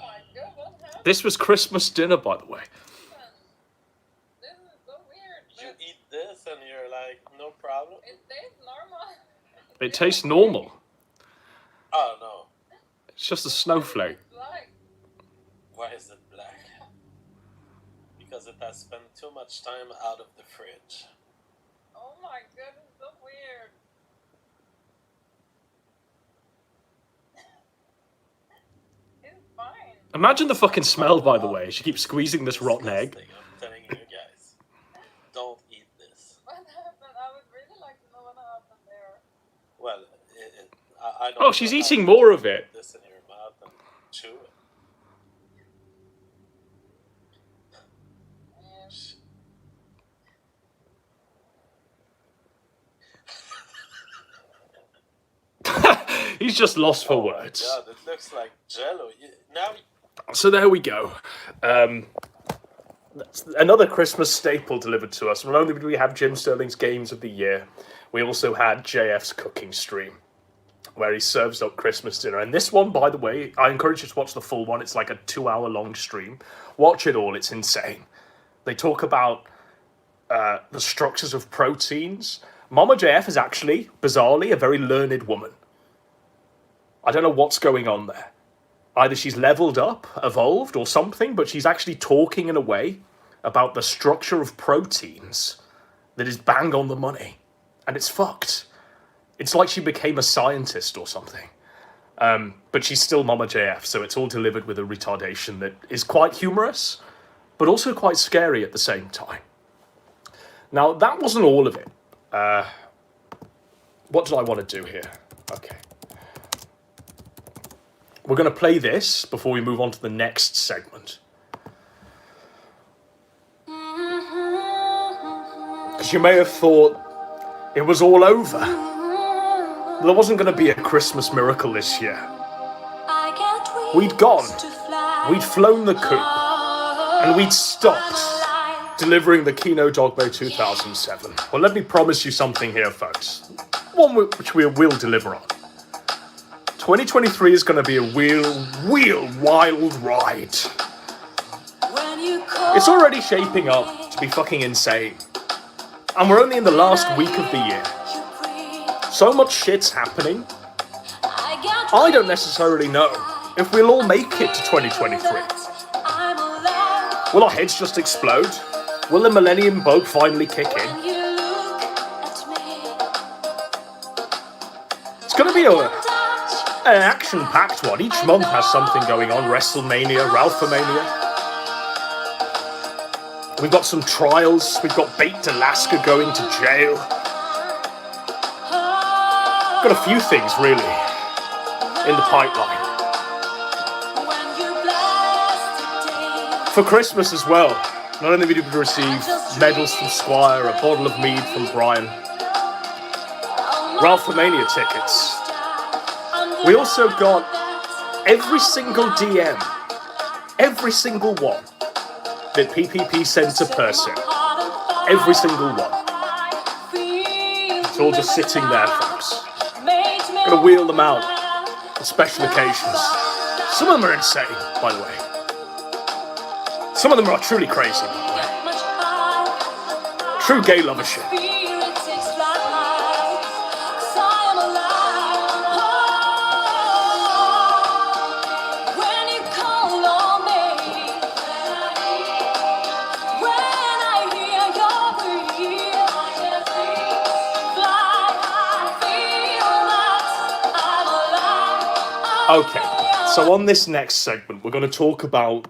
my god, what happened? This was Christmas dinner, by the way. This is so weird. You But eat this and you're like, no problem. it tastes normal. It tastes normal. Oh no. It's just a snowflake. It's like, Why is it black? Because it has spent too much time out of the fridge. oh my god, it's so weird. It's fine. Imagine the fucking smell, by the way. She keeps squeezing this rotten egg. Disgusting, I'm telling you guys. Don't eat this. What happened? I would really like to know what happened there. Well, I don't Oh, she's know how eating you more of put it. this in your mouth and chew it. And He's just lost for Oh my words. God, it looks like Jello. Now So there we go. That's another Christmas staple delivered to us. Not only did we have Jim Sterling's Games of the Year, we also had JF's cooking stream, where he serves up Christmas dinner. And this one, by the way, I encourage you to watch the full one. It's like a 2-hour-long stream. Watch it all. It's insane. They talk about the structures of proteins. Mama JF is actually, bizarrely, a very learned woman. I don't know what's going on there. Either she's leveled up, evolved, or something, but she's actually talking in a way about the structure of proteins that is bang on the money. And it's fucked. It's like she became a scientist or something. But she's still Mama JF, so it's all delivered with a retardation that is quite humorous, but also quite scary at the same time. Now, that wasn't all of it. What did I want to do here? Okay. We're going to play this before we move on to the next segment. Because you may have thought it was all over. There wasn't going to be a Christmas miracle this year. We'd gone. We'd flown the coop. And we'd stopped delivering the Kino Dogma 2007. Well, let me promise you something here, folks. One which we will deliver on. 2023 is going to be a real wild ride. It's already shaping up to be fucking insane. And we're only in the last week of the year. So much shit's happening. I don't necessarily know if we'll all make it to 2023. Will our heads just explode? Will the Millennium Bug finally kick in? It's going to be an action-packed one. Each month has something going on. WrestleMania, Ralphomania. We've got some trials. We've got Baked Alaska going to jail. Got a few things, really, in the pipeline. For Christmas as well, not only did we receive medals from Squire, a bottle of mead from Brian, Ralphomania tickets. We also got every single DM, every single one that PPP sent to person. Every single one. It's all just sitting there, folks. Gonna wheel them out on special occasions. Some of them are insane, by the way. Some of them are truly crazy, by the way. True gay lover shit. Okay, so on this next segment, we're going to talk about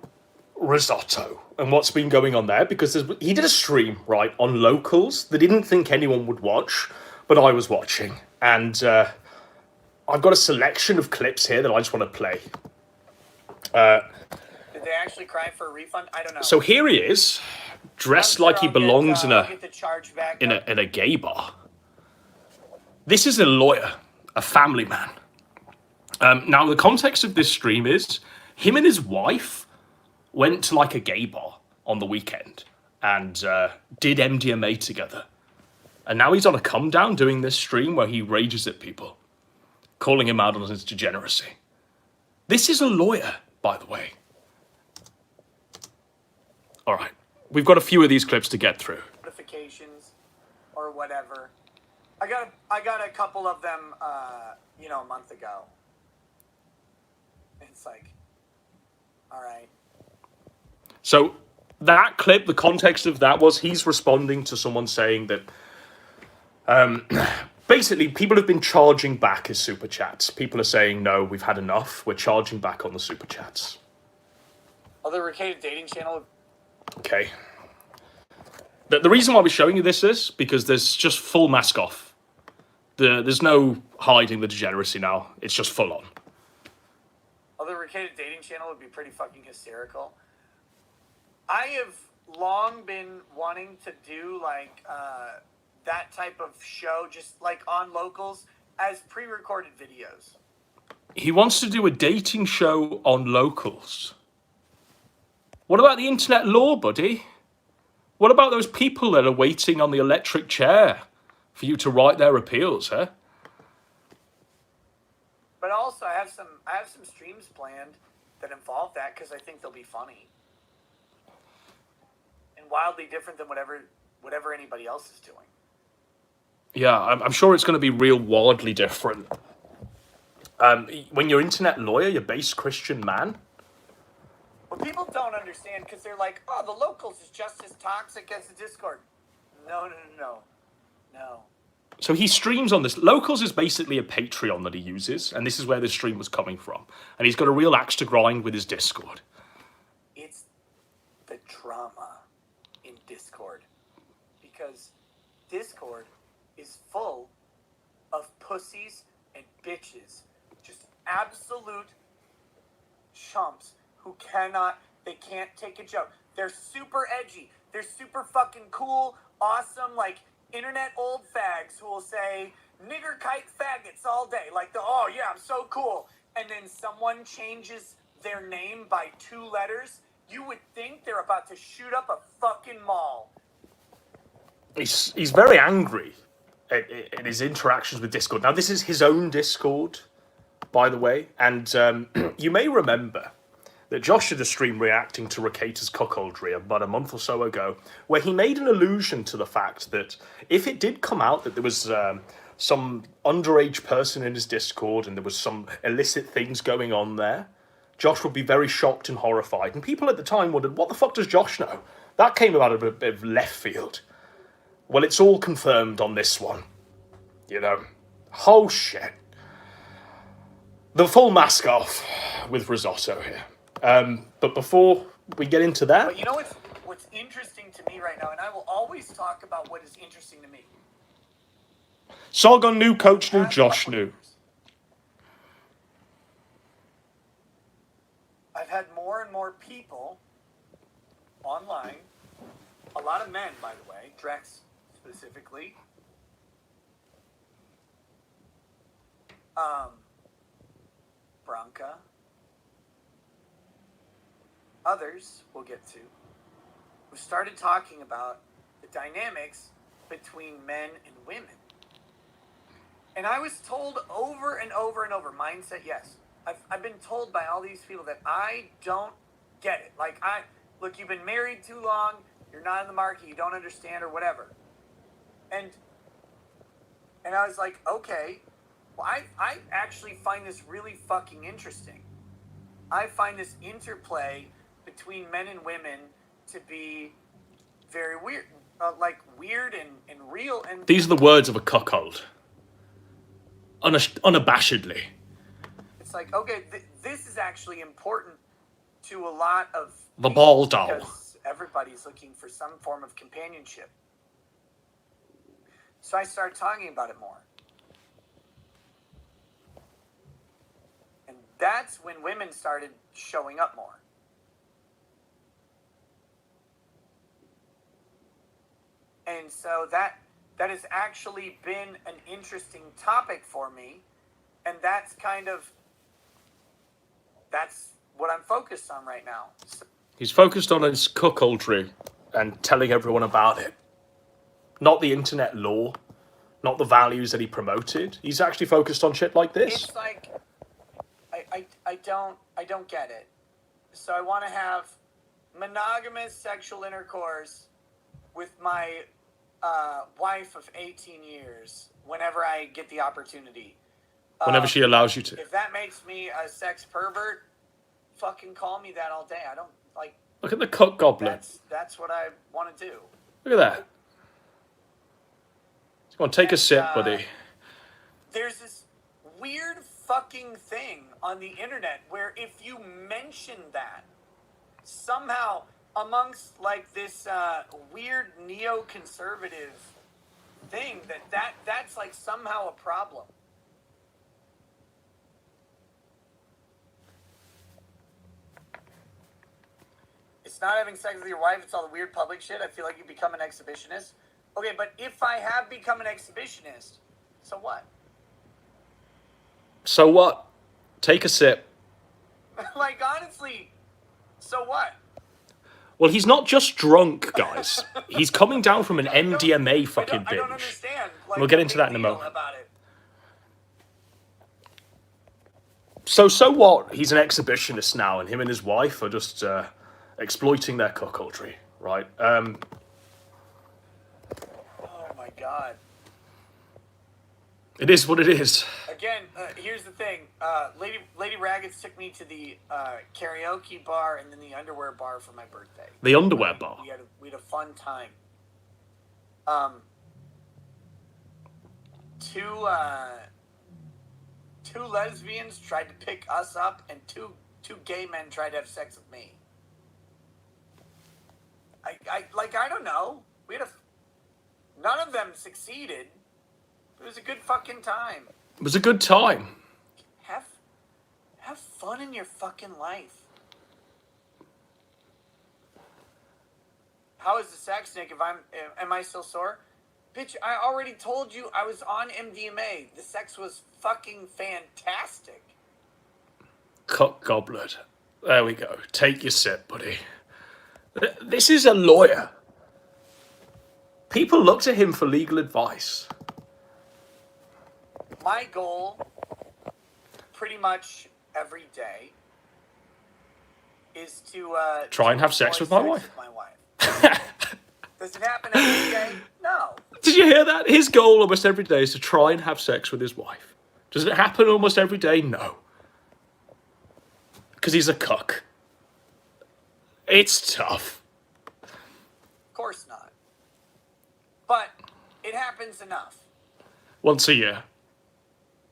risotto and what's been going on there, because he did a stream, right, on locals that didn't think anyone would watch, but I was watching. And I've got a selection of clips here that I just want to play. Did they actually cry for a refund? I don't know. So here he is, dressed like he belongs in a gay bar. This is a lawyer, a family man. Now, the context of this stream is him and his wife went to like a gay bar on the weekend and did MDMA together. And now he's on a come down doing this stream where he rages at people, calling him out on his degeneracy. This is a lawyer, by the way. All right, we've got a few of these clips to get through. Notifications or whatever. I got a couple of them, a month ago. It's like, all right. So that clip, the context of that was he's responding to someone saying that basically people have been charging back his super chats. People are saying, no, we've had enough. We're charging back on the super chats. Oh, the Ricade dating channel. Okay. The reason why we're showing you this is because there's just full mask off. There's no hiding the degeneracy now. It's just full on. Oh, the Ricade dating channel would be pretty fucking hysterical. I have long been wanting to do like that type of show, just like on locals, as pre-recorded videos. He wants to do a dating show on locals. What about the internet law, buddy? What about those people that are waiting on the electric chair for you to write their appeals, huh? But also, I have some streams planned that involve that because I think they'll be funny and wildly different than whatever anybody else is doing. Yeah, I'm sure it's going to be real wildly different. When you're internet lawyer, you're base Christian man. What people don't understand, because they're like, oh, the locals is just as toxic as the Discord. No. So he streams on this. Locals is basically a Patreon that he uses, and this is where this stream was coming from. And he's got a real axe to grind with his Discord. It's the drama in Discord. Because Discord is full of pussies and bitches. Just absolute chumps who they can't take a joke. They're super edgy. They're super fucking cool, awesome, like internet old fags who will say nigger kite faggots all day. Like oh yeah, I'm so cool. And then someone changes their name by 2 letters. You would think they're about to shoot up a fucking mall. He's very angry in his interactions with Discord. Now, this is his own Discord. by the way, and you may remember that Josh did a stream reacting to Rakata's cuckoldry about a month or so ago, where he made an allusion to the fact that if it did come out that there was some underage person in his Discord and there was some illicit things going on there, Josh would be very shocked and horrified. And people at the time wondered, what the fuck does Josh know? That came about a bit of left field. Well, it's all confirmed on this one. You know, oh shit. The full mask off with risotto here. But before we get into that... But you know what's interesting to me right now, and I will always talk about what is interesting to me. Sargon knew, Coach knew, Josh knew. I've had more and more people online, a lot of men, by the way, Drex specifically, Bronca, others we'll get to, who started talking about the dynamics between men and women. And I was told over and over and over, mindset, yes. I've been told by all these people that I don't get it. Like, look, you've been married too long, you're not in the market, you don't understand or whatever. And I was like, okay, well, I actually find this really fucking interesting. I find this interplay between men and women to be very weird, like weird and real. And these are the words of a cuckold. Unabashedly. It's like, okay, this is actually important to a lot of the ball doll. Because everybody's looking for some form of companionship. So I started talking about it more. And that's when women started showing up more. And so that has actually been an interesting topic for me. And that's what I'm focused on right now. He's focused on his cuckoldry and telling everyone about it. Not the internet law, not the values that he promoted. He's actually focused on shit like this. It's like, I don't get it. So I want to have monogamous sexual intercourse with my wife of 18 years whenever I get the opportunity. Whenever she allows you to. If that makes me a sex pervert, fucking call me that all day. I don't like. Look at the cuck goblin. That's what I want to do. Look at that. Come on, take a sip, buddy. There's this weird fucking thing on the internet where if you mention that, somehow amongst like this weird neoconservative thing, that's like somehow a problem. It's not having sex with your wife, it's all the weird public shit. I feel like you become an exhibitionist. Okay, but if I have become an exhibitionist, so what? So what? Take a sip. Like, honestly, so what? Well, he's not just drunk, guys. He's coming down from an MDMA fucking binge. I don't understand. Like, we'll get into that in a moment. About it. So what? He's an exhibitionist now, and him and his wife are just exploiting their cuckoldry, right? Oh my god. It is what it is. Again, here's the thing. Lady Raggets took me to the karaoke bar and then the underwear bar for my birthday. The underwear bar? We had a fun time. Two lesbians tried to pick us up, and two gay men tried to have sex with me. I don't know. None of them succeeded. It was a good fucking time. It was a good time. Have fun in your fucking life. How is the sax, Nick? Am I still sore? Bitch, I already told you I was on MDMA. The sex was fucking fantastic. Cuck goblet. There we go. Take your sip, buddy. This is a lawyer. People look to him for legal advice. My goal, pretty much every day is to Try and have sex with my wife. Does it happen every day? No. Did you hear that? His goal almost every day is to try and have sex with his wife. Does it happen almost every day? No. Because he's a cuck. It's tough. Of course not. But it happens enough. Once a year.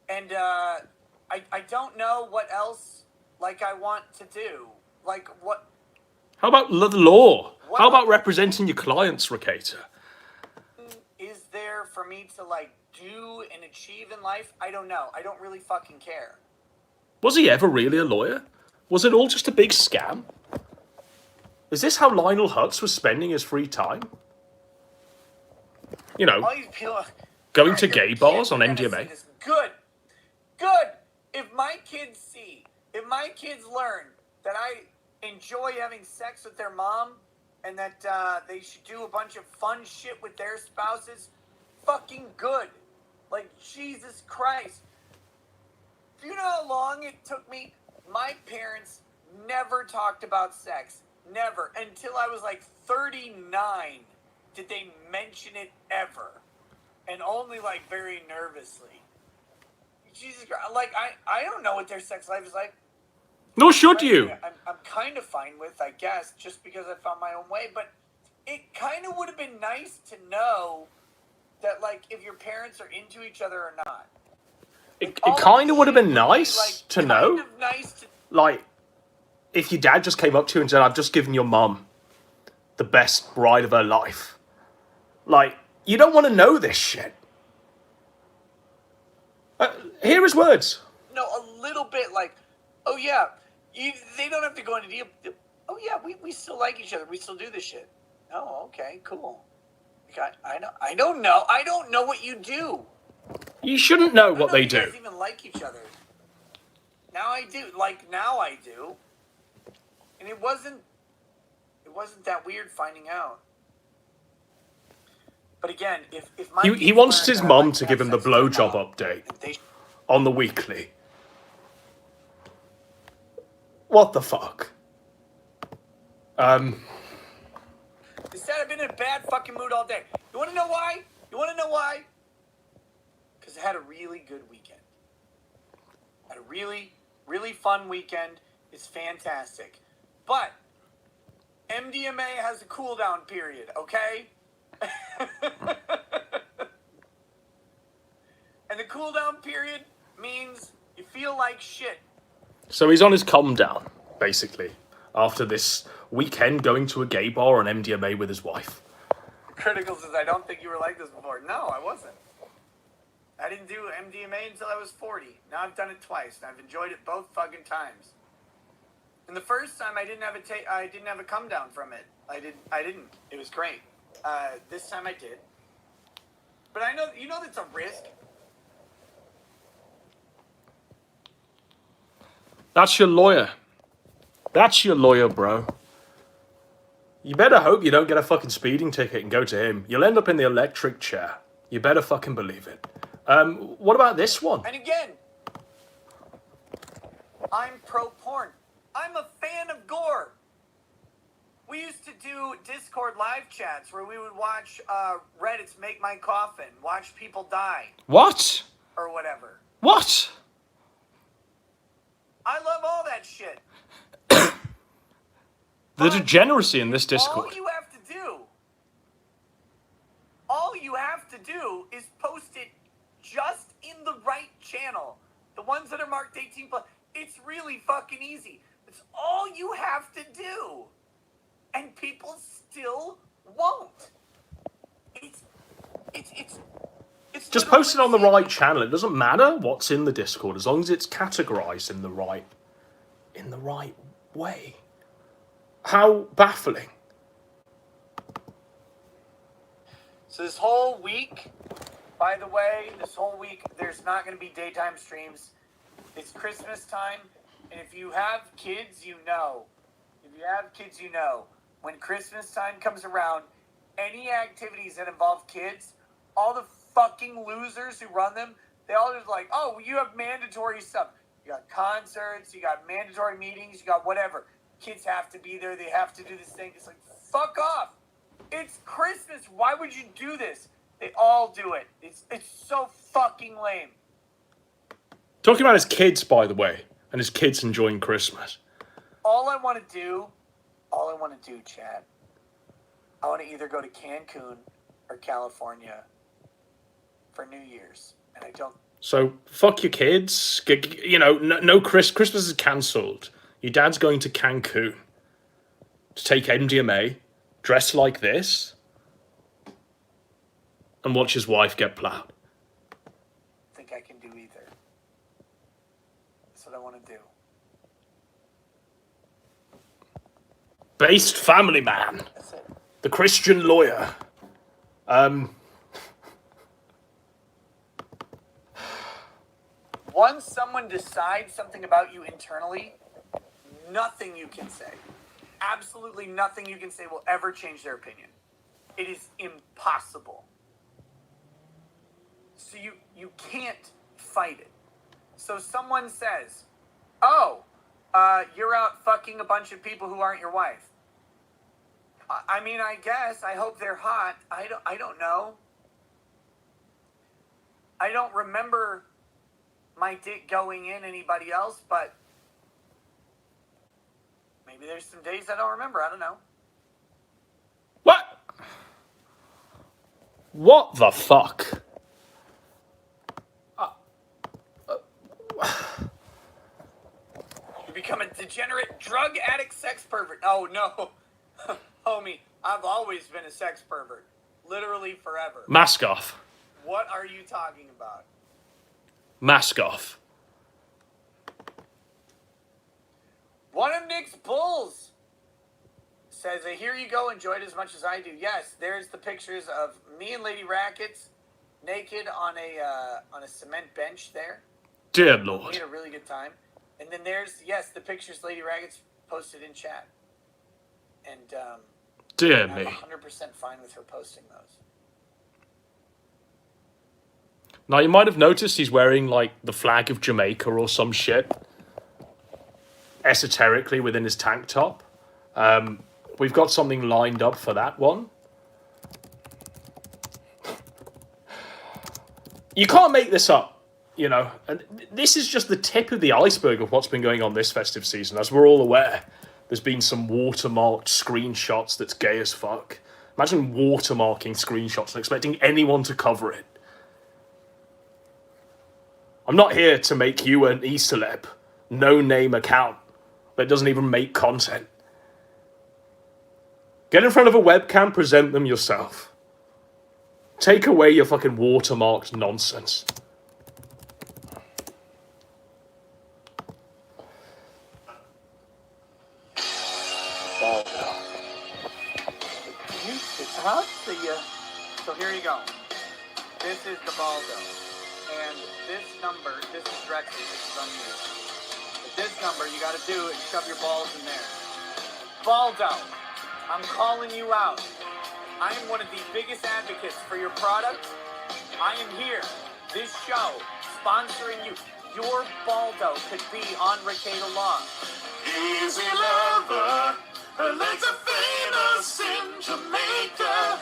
And I don't know what else like I want to do. Like what? How about the law? How about representing your clients, Ricata? Is there for me to like do and achieve in life? I don't know. I don't really fucking care. Was he ever really a lawyer? Was it all just a big scam? Is this how Lionel Hutz was spending his free time? You know, All these people going to gay bars on MDMA? Good. If my kids learn that I enjoy having sex with their mom and that they should do a bunch of fun shit with their spouses, fucking good. Like, Jesus Christ. Do you know how long it took me? My parents never talked about sex. Never. Until I was like 39 did they mention it ever. And only like very nervously. Jesus Christ. Like, I don't know what their sex life is like. Nor should you. I'm kind of fine with, I guess, just because I found my own way. But it kind of would have been nice to know that, like, if your parents are into each other or not. It kind of would have been nice to know. Like, if your dad just came up to you and said, I've just given your mum the best bride of her life. Like, you don't want to know this shit. Hear his words. No, a little bit like, oh yeah, they don't have to go into deal. Oh yeah, we still like each other. We still do this shit. Oh, okay, cool. I don't know. I don't know what you do. You shouldn't know what they do. You guys even like each other. Now I do. Like, now I do. And it wasn't that weird finding out. But again, if my he wants his mum to give him the blowjob update on the weekly. What the fuck? They said I've been in a bad fucking mood all day. You want to know why? Because I had a really good weekend. I had a really, really fun weekend. It's fantastic. But MDMA has a cooldown period, okay? And the cooldown period means you feel like shit. So he's on his calm down, basically, after this weekend going to a gay bar on MDMA with his wife. Critical says, I don't think you were like this before. No, I wasn't. I didn't do MDMA until I was 40. Now I've done it twice, and I've enjoyed it both fucking times. And the first time I didn't have a come down from it. I didn't. It was great. This time I did. But I know, you know, that's a risk. That's your lawyer. That's your lawyer, bro. You better hope you don't get a fucking speeding ticket and go to him. You'll end up in the electric chair. You better fucking believe it. What about this one? And again, I'm pro-porn. I'm a fan of gore. We used to do Discord live chats where we would watch Reddit's Make My Coffin, watch people die. What? Or whatever. What? I love all that shit. The degeneracy in this Discord. All you have to do is post it just in the right channel. The ones that are marked 18 plus. It's really fucking easy. It's all you have to do. And people still won't. It's just post it on the right channel. It doesn't matter what's in the Discord as long as it's categorized in the right way. How baffling. So this whole week, by the way, there's not going to be daytime streams. It's Christmas time, and if you have kids, you know. When Christmas time comes around, any activities that involve kids, all the fucking losers who run them, they all just like, oh, you have mandatory stuff. You got concerts, you got mandatory meetings, you got whatever. Kids have to be there, they have to do this thing. It's like, fuck off. It's Christmas. Why would you do this? They all do it. It's so fucking lame. Talking about his kids, by the way, and his kids enjoying Christmas. All I want to do, Chad, I want to either go to Cancun or California for New Year's. And I don't... So, fuck your kids. You know, no Christmas is cancelled. Your dad's going to Cancun to take MDMA, dress like this, and watch his wife get plowed. I think I can do either. That's what I want to do. Based family man. That's it. The Christian lawyer. Once someone decides something about you internally, nothing you can say, absolutely nothing you can say will ever change their opinion. It is impossible. So you can't fight it. So someone says, oh, you're out fucking a bunch of people who aren't your wife. I mean, I guess, I hope they're hot. I don't know. I don't remember my dick going in anybody else, but maybe there's some days I don't remember. I don't know. What? What the fuck? You become a degenerate drug addict sex pervert. Oh, no. Homie, I've always been a sex pervert. Literally forever. Mask off. What are you talking about? Mask off. One of Nick's bulls says, here you go, enjoy it as much as I do. Yes, there's the pictures of me and Lady Rackets naked on a cement bench there. Dear We Lord. had a really good time. And then there's, yes, the pictures Lady Rackets posted in chat. And Dear I'm me. 100% fine with her posting those. Now, you might have noticed he's wearing, like, the flag of Jamaica or some shit. Esoterically within his tank top. We've got something lined up for that one. You can't make this up, you know. And this is just the tip of the iceberg of what's been going on this festive season. As we're all aware, there's been some watermarked screenshots that's gay as fuck. Imagine watermarking screenshots and expecting anyone to cover it. I'm not here to make you an e-celeb, no-name account that doesn't even make content. Get in front of a webcam, present them yourself. Take away your fucking watermarked nonsense. It's hot. So here you go. This is the Baldo. And this number, this is Drexel, this is on you. But this number, you gotta do is shove your balls in there. Baldo, I'm calling you out. I am one of the biggest advocates for your product. I am here, this show, sponsoring you. Your Baldo could be on Ricada Law. Easy lover, her legs are famous in Jamaica.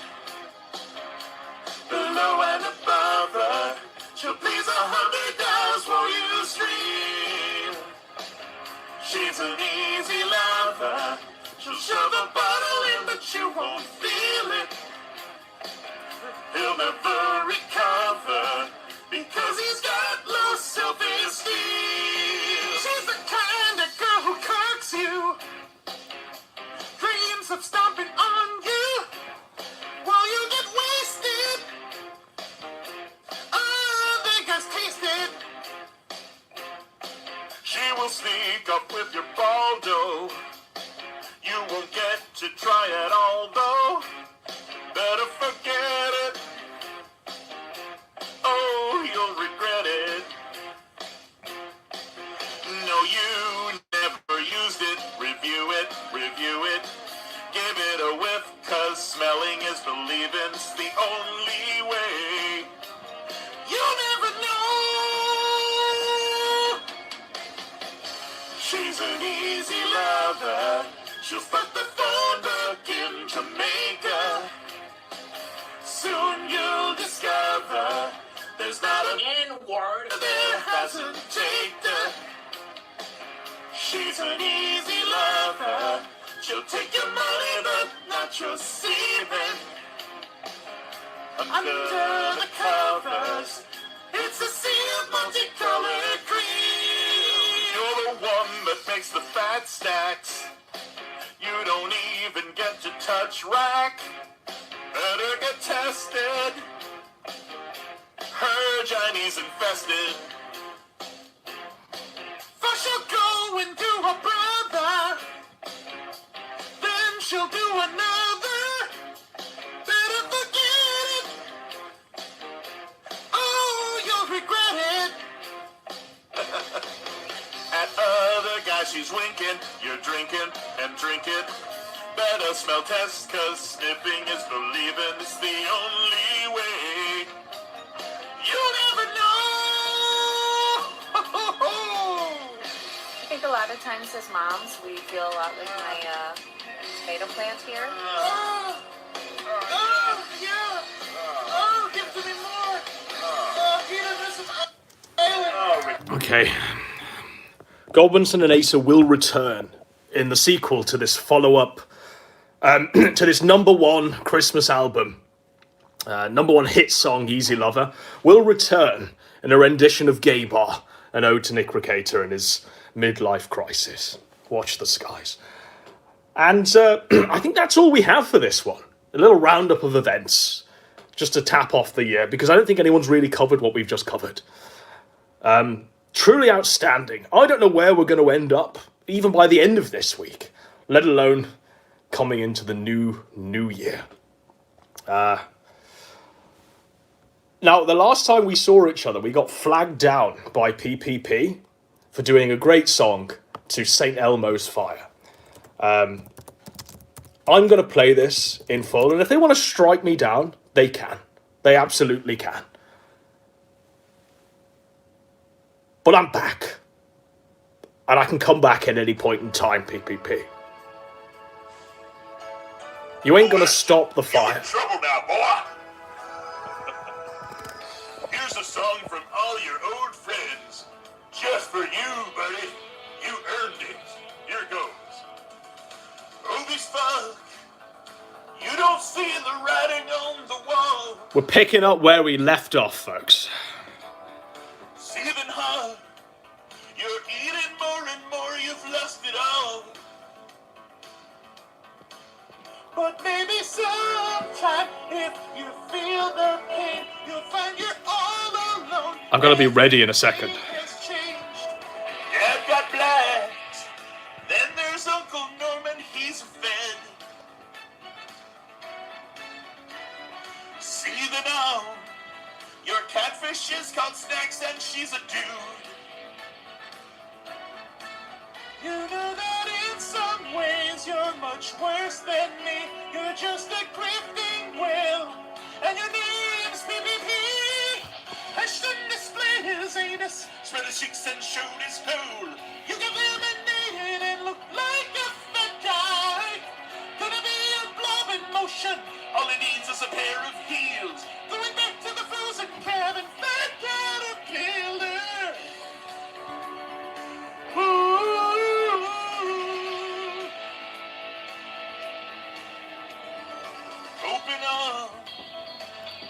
Below and above her, she'll please 100 guys for you stream. She's an easy lover. She'll shove a bottle in, but you won't feel it. He'll never recover because he's got low self-esteem. She's the kind of girl who cocks you, dreams of stomping on you while you get wasted. She will sneak up with your Baldo. You won't get to try it all though. Better forget it. Oh, you'll regret it. No, you never used it. Review it, review it. Give it a whiff, 'cause smelling is believing's the only way. You never know She'll start the phone book in Jamaica. Soon you'll discover there's not an N-word. there hasn't taken her. She's an easy lover. She'll take your money, but not your semen. Under the covers, it's a sea of multicolored green. You're the one that makes the fat stacks. You don't even get to touch rack. Better get tested. Her Chinese infested. First she'll go and do a brother. Then she'll do another. Better forget it. Oh, you'll regret it. At other guys she's winking. You're drinking and drinking. Better smell test, cause sniffing is believing. It's the only way. You never know. I think a lot of times as moms, we feel a lot like my tomato plant here. Oh, yeah. Oh, give to me more. Peter, this is Okay. Godwinson and Asa will return in the sequel to this follow-up, to this #1 Christmas album. #1 hit song, Easy Lover, will return in a rendition of Gay Bar, an ode to Nick Ricator and his midlife crisis. Watch the skies. And I think that's all we have for this one. A little roundup of events, just to tap off the year, because I don't think anyone's really covered what we've just covered. Truly outstanding. I don't know where we're going to end up, even by the end of this week, let alone coming into the new year. Now, the last time we saw each other, we got flagged down by PPP for doing a great song to St. Elmo's Fire. I'm going to play this in full, and if they want to strike me down, they can. They absolutely can. But I'm back. And I can come back at any point in time, PPP. You ain't gonna stop the You're fire. in trouble now, boy. Here's a song from all your old friends. Just for you, buddy. You earned it. Here goes. Oh, this fuck. You don't see the writing on the wall. We're picking up where we left off, folks. Seething hot. You're eating more and more. You've lost it all. But maybe sometime, if you feel the pain, you'll find you're all alone. I'm gonna be ready in a second. Has changed. Dad got blacks. Then there's Uncle Norman, he's a fan. See the now. Your catfish is called Snacks and she's a dude. You know that in some ways you're much worse than me. You're just a grifting whale, and your name's PPP. I shouldn't display his anus, spread his cheeks and showed his hole. You get eliminated and look like a fat guy. Gonna be a blob in motion. All he needs is a pair of heels. Going back to the frozen cabin, fat caterpillar. Ooh. Open up.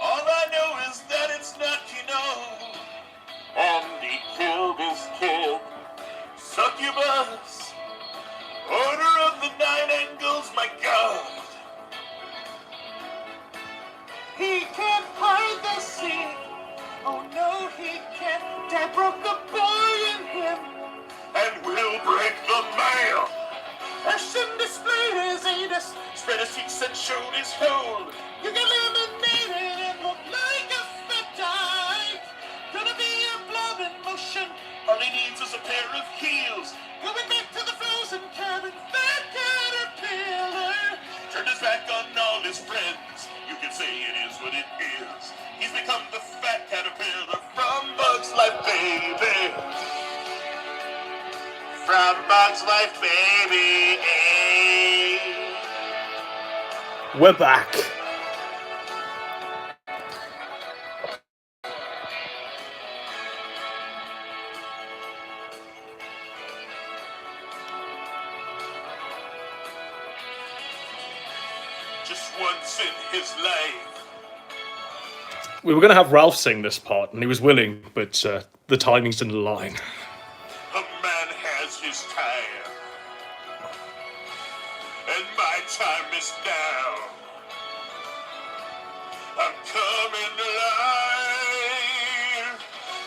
All I know is that it's not, And he killed his kid. Succubus. Order of the 9 angles, my God. He can't hide the scene. Oh no, he can't. Dad broke the boy in him. And we'll break the mail. Ashton displayed his anus, spread his cheeks and showed his hole. You get eliminated and look like a fat guy. Gonna be a blob in motion. All he needs is a pair of heels. Going back to the frozen cabin, fat caterpillar. Turned his back on all his friends. You can say it is what it is. He's become the fat caterpillar from Bug's Life, baby. From Bug's Life, baby. We're back. Just once in his life. We were going to have Ralph sing this part, and he was willing, but the timings didn't align. A man has his time. And my time is now. I'm coming alive.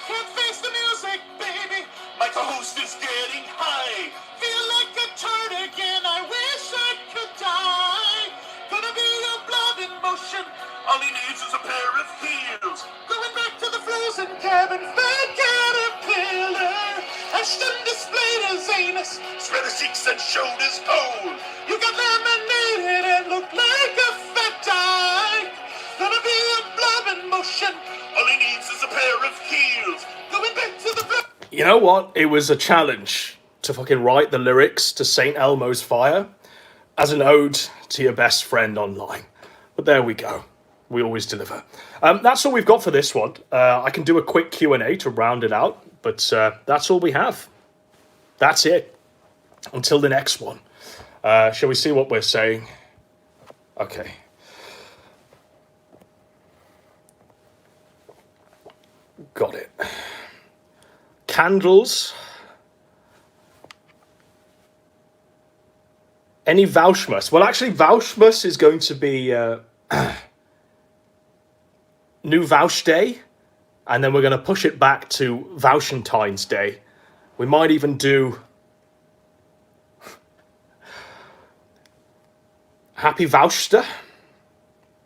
Can't face the music, baby. My co-host is getting high. Feel like a turd again. I wish I could die. Gonna be your blood in motion. All he needs is a pair of heels. Going back to the frozen cabin. Fat caterpillar. Ashton displayed his anus. Spread his cheeks and showed his pole. You got laminated and looked like a fat dyke. Gonna be a blob in motion. All he needs is a pair of heels. Going back to the floor. You know what? It was a challenge to fucking write the lyrics to St. Elmo's Fire as an ode to your best friend online. But there we go. We always deliver. That's all we've got for this one. I can do a quick Q&A to round it out, but that's all we have. That's it. Until the next one. Shall we see what we're saying? Okay. Got it. Candles. Any Vouchmas? Well, actually, Vouchmas is going to be New Vouch Day, and then we're going to push it back to Valentine's Day. We might even do Happy Vouchster.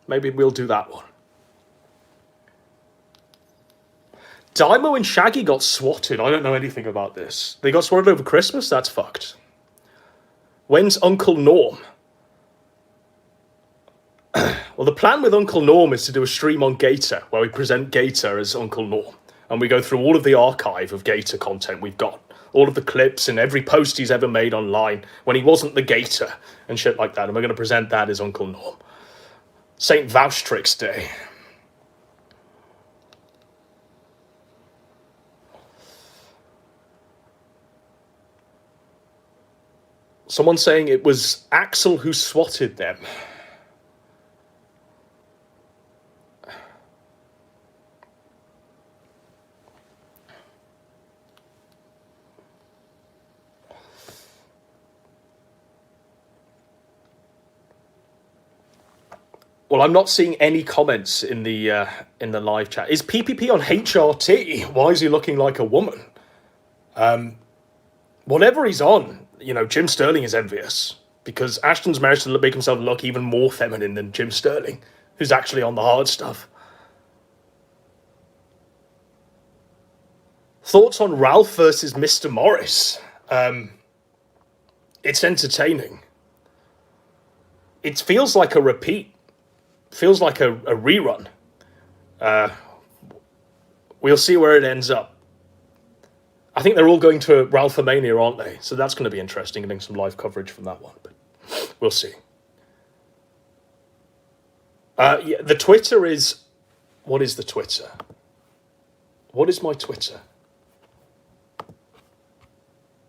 Maybe we'll do that one. Daimo and Shaggy got swatted. I don't know anything about this. They got swatted over Christmas? That's fucked. When's Uncle Norm? Well, the plan with Uncle Norm is to do a stream on Gator, where we present Gator as Uncle Norm. And we go through all of the archive of Gator content we've got. All of the clips and every post he's ever made online when he wasn't the Gator and shit like that. And we're going to present that as Uncle Norm. St. Vouchtrix Day. Someone saying it was Axel who swatted them. Well, I'm not seeing any comments in the live chat. Is PPP on HRT? Why is he looking like a woman? Whatever he's on, you know, Jim Sterling is envious because Ashton's managed to make himself look even more feminine than Jim Sterling, who's actually on the hard stuff. Thoughts on Ralph versus Mr. Morris? It's entertaining. It feels like a repeat. Feels like a rerun. We'll see where it ends up. I think they're all going to Ralphomania, aren't they? So that's going to be interesting, getting some live coverage from that one. But we'll see. Yeah, the Twitter is... What is the Twitter? What is my Twitter?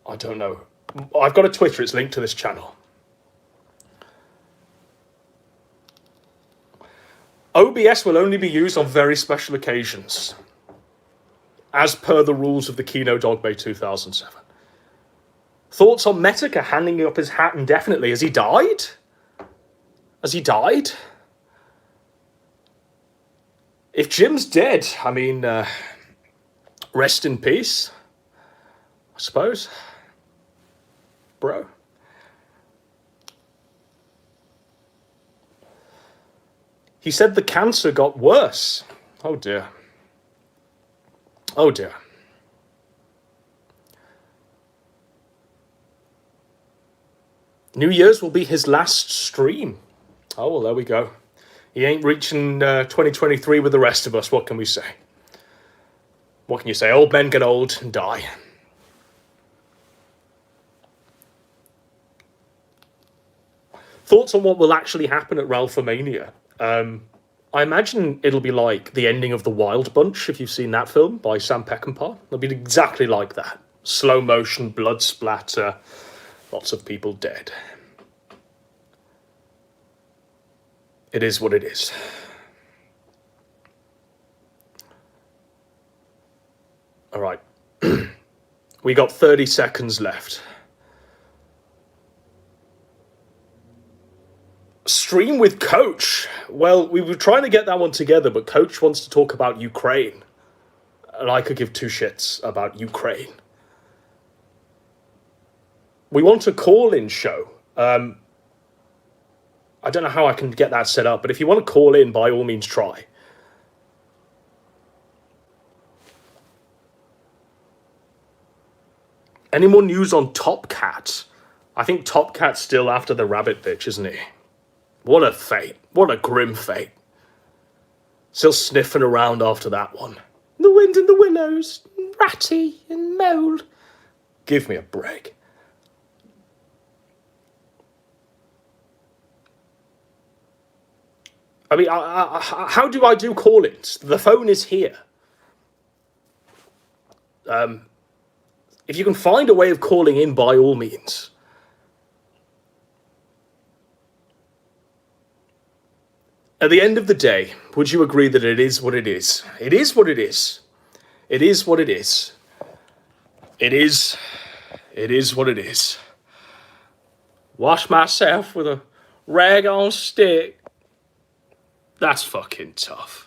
I don't know. I've got a Twitter. It's linked to this channel. OBS will only be used on very special occasions, as per the rules of the Kino Dogme 2007. Thoughts on Metica handing up his hat indefinitely? Has he died? Has he died? If Jim's dead, I mean, rest in peace, I suppose. Bro. He said the cancer got worse. Oh dear. Oh dear. New Year's will be his last stream. Oh, well, there we go. He ain't reaching 2023 with the rest of us. What can we say? What can you say? Old men get old and die. Thoughts on what will actually happen at Ralphomania? I imagine it'll be like the ending of The Wild Bunch, if you've seen that film by Sam Peckinpah. It'll be exactly like that. Slow motion, blood splatter, lots of people dead. It is what it is. All right. We got 30 seconds left. Stream with Coach. Well, we were trying to get that one together, but Coach wants to talk about Ukraine. And I could give two shits about Ukraine. We want a call-in show. I don't know how I can get that set up, but if you want to call in, by all means, try. Any more news on Top Cat? I think Top Cat's still after the rabbit bitch, isn't he? What a fate. What a grim fate. Still sniffing around after that one. The wind and the willows, ratty and mole. Give me a break. I mean, how do I do call-ins? The phone is here. If you can find a way of calling in, by all means. At the end of the day, would you agree that it is what it is? It is what it is. It is what it is. It is what it is. Wash myself with a rag on stick. That's fucking tough.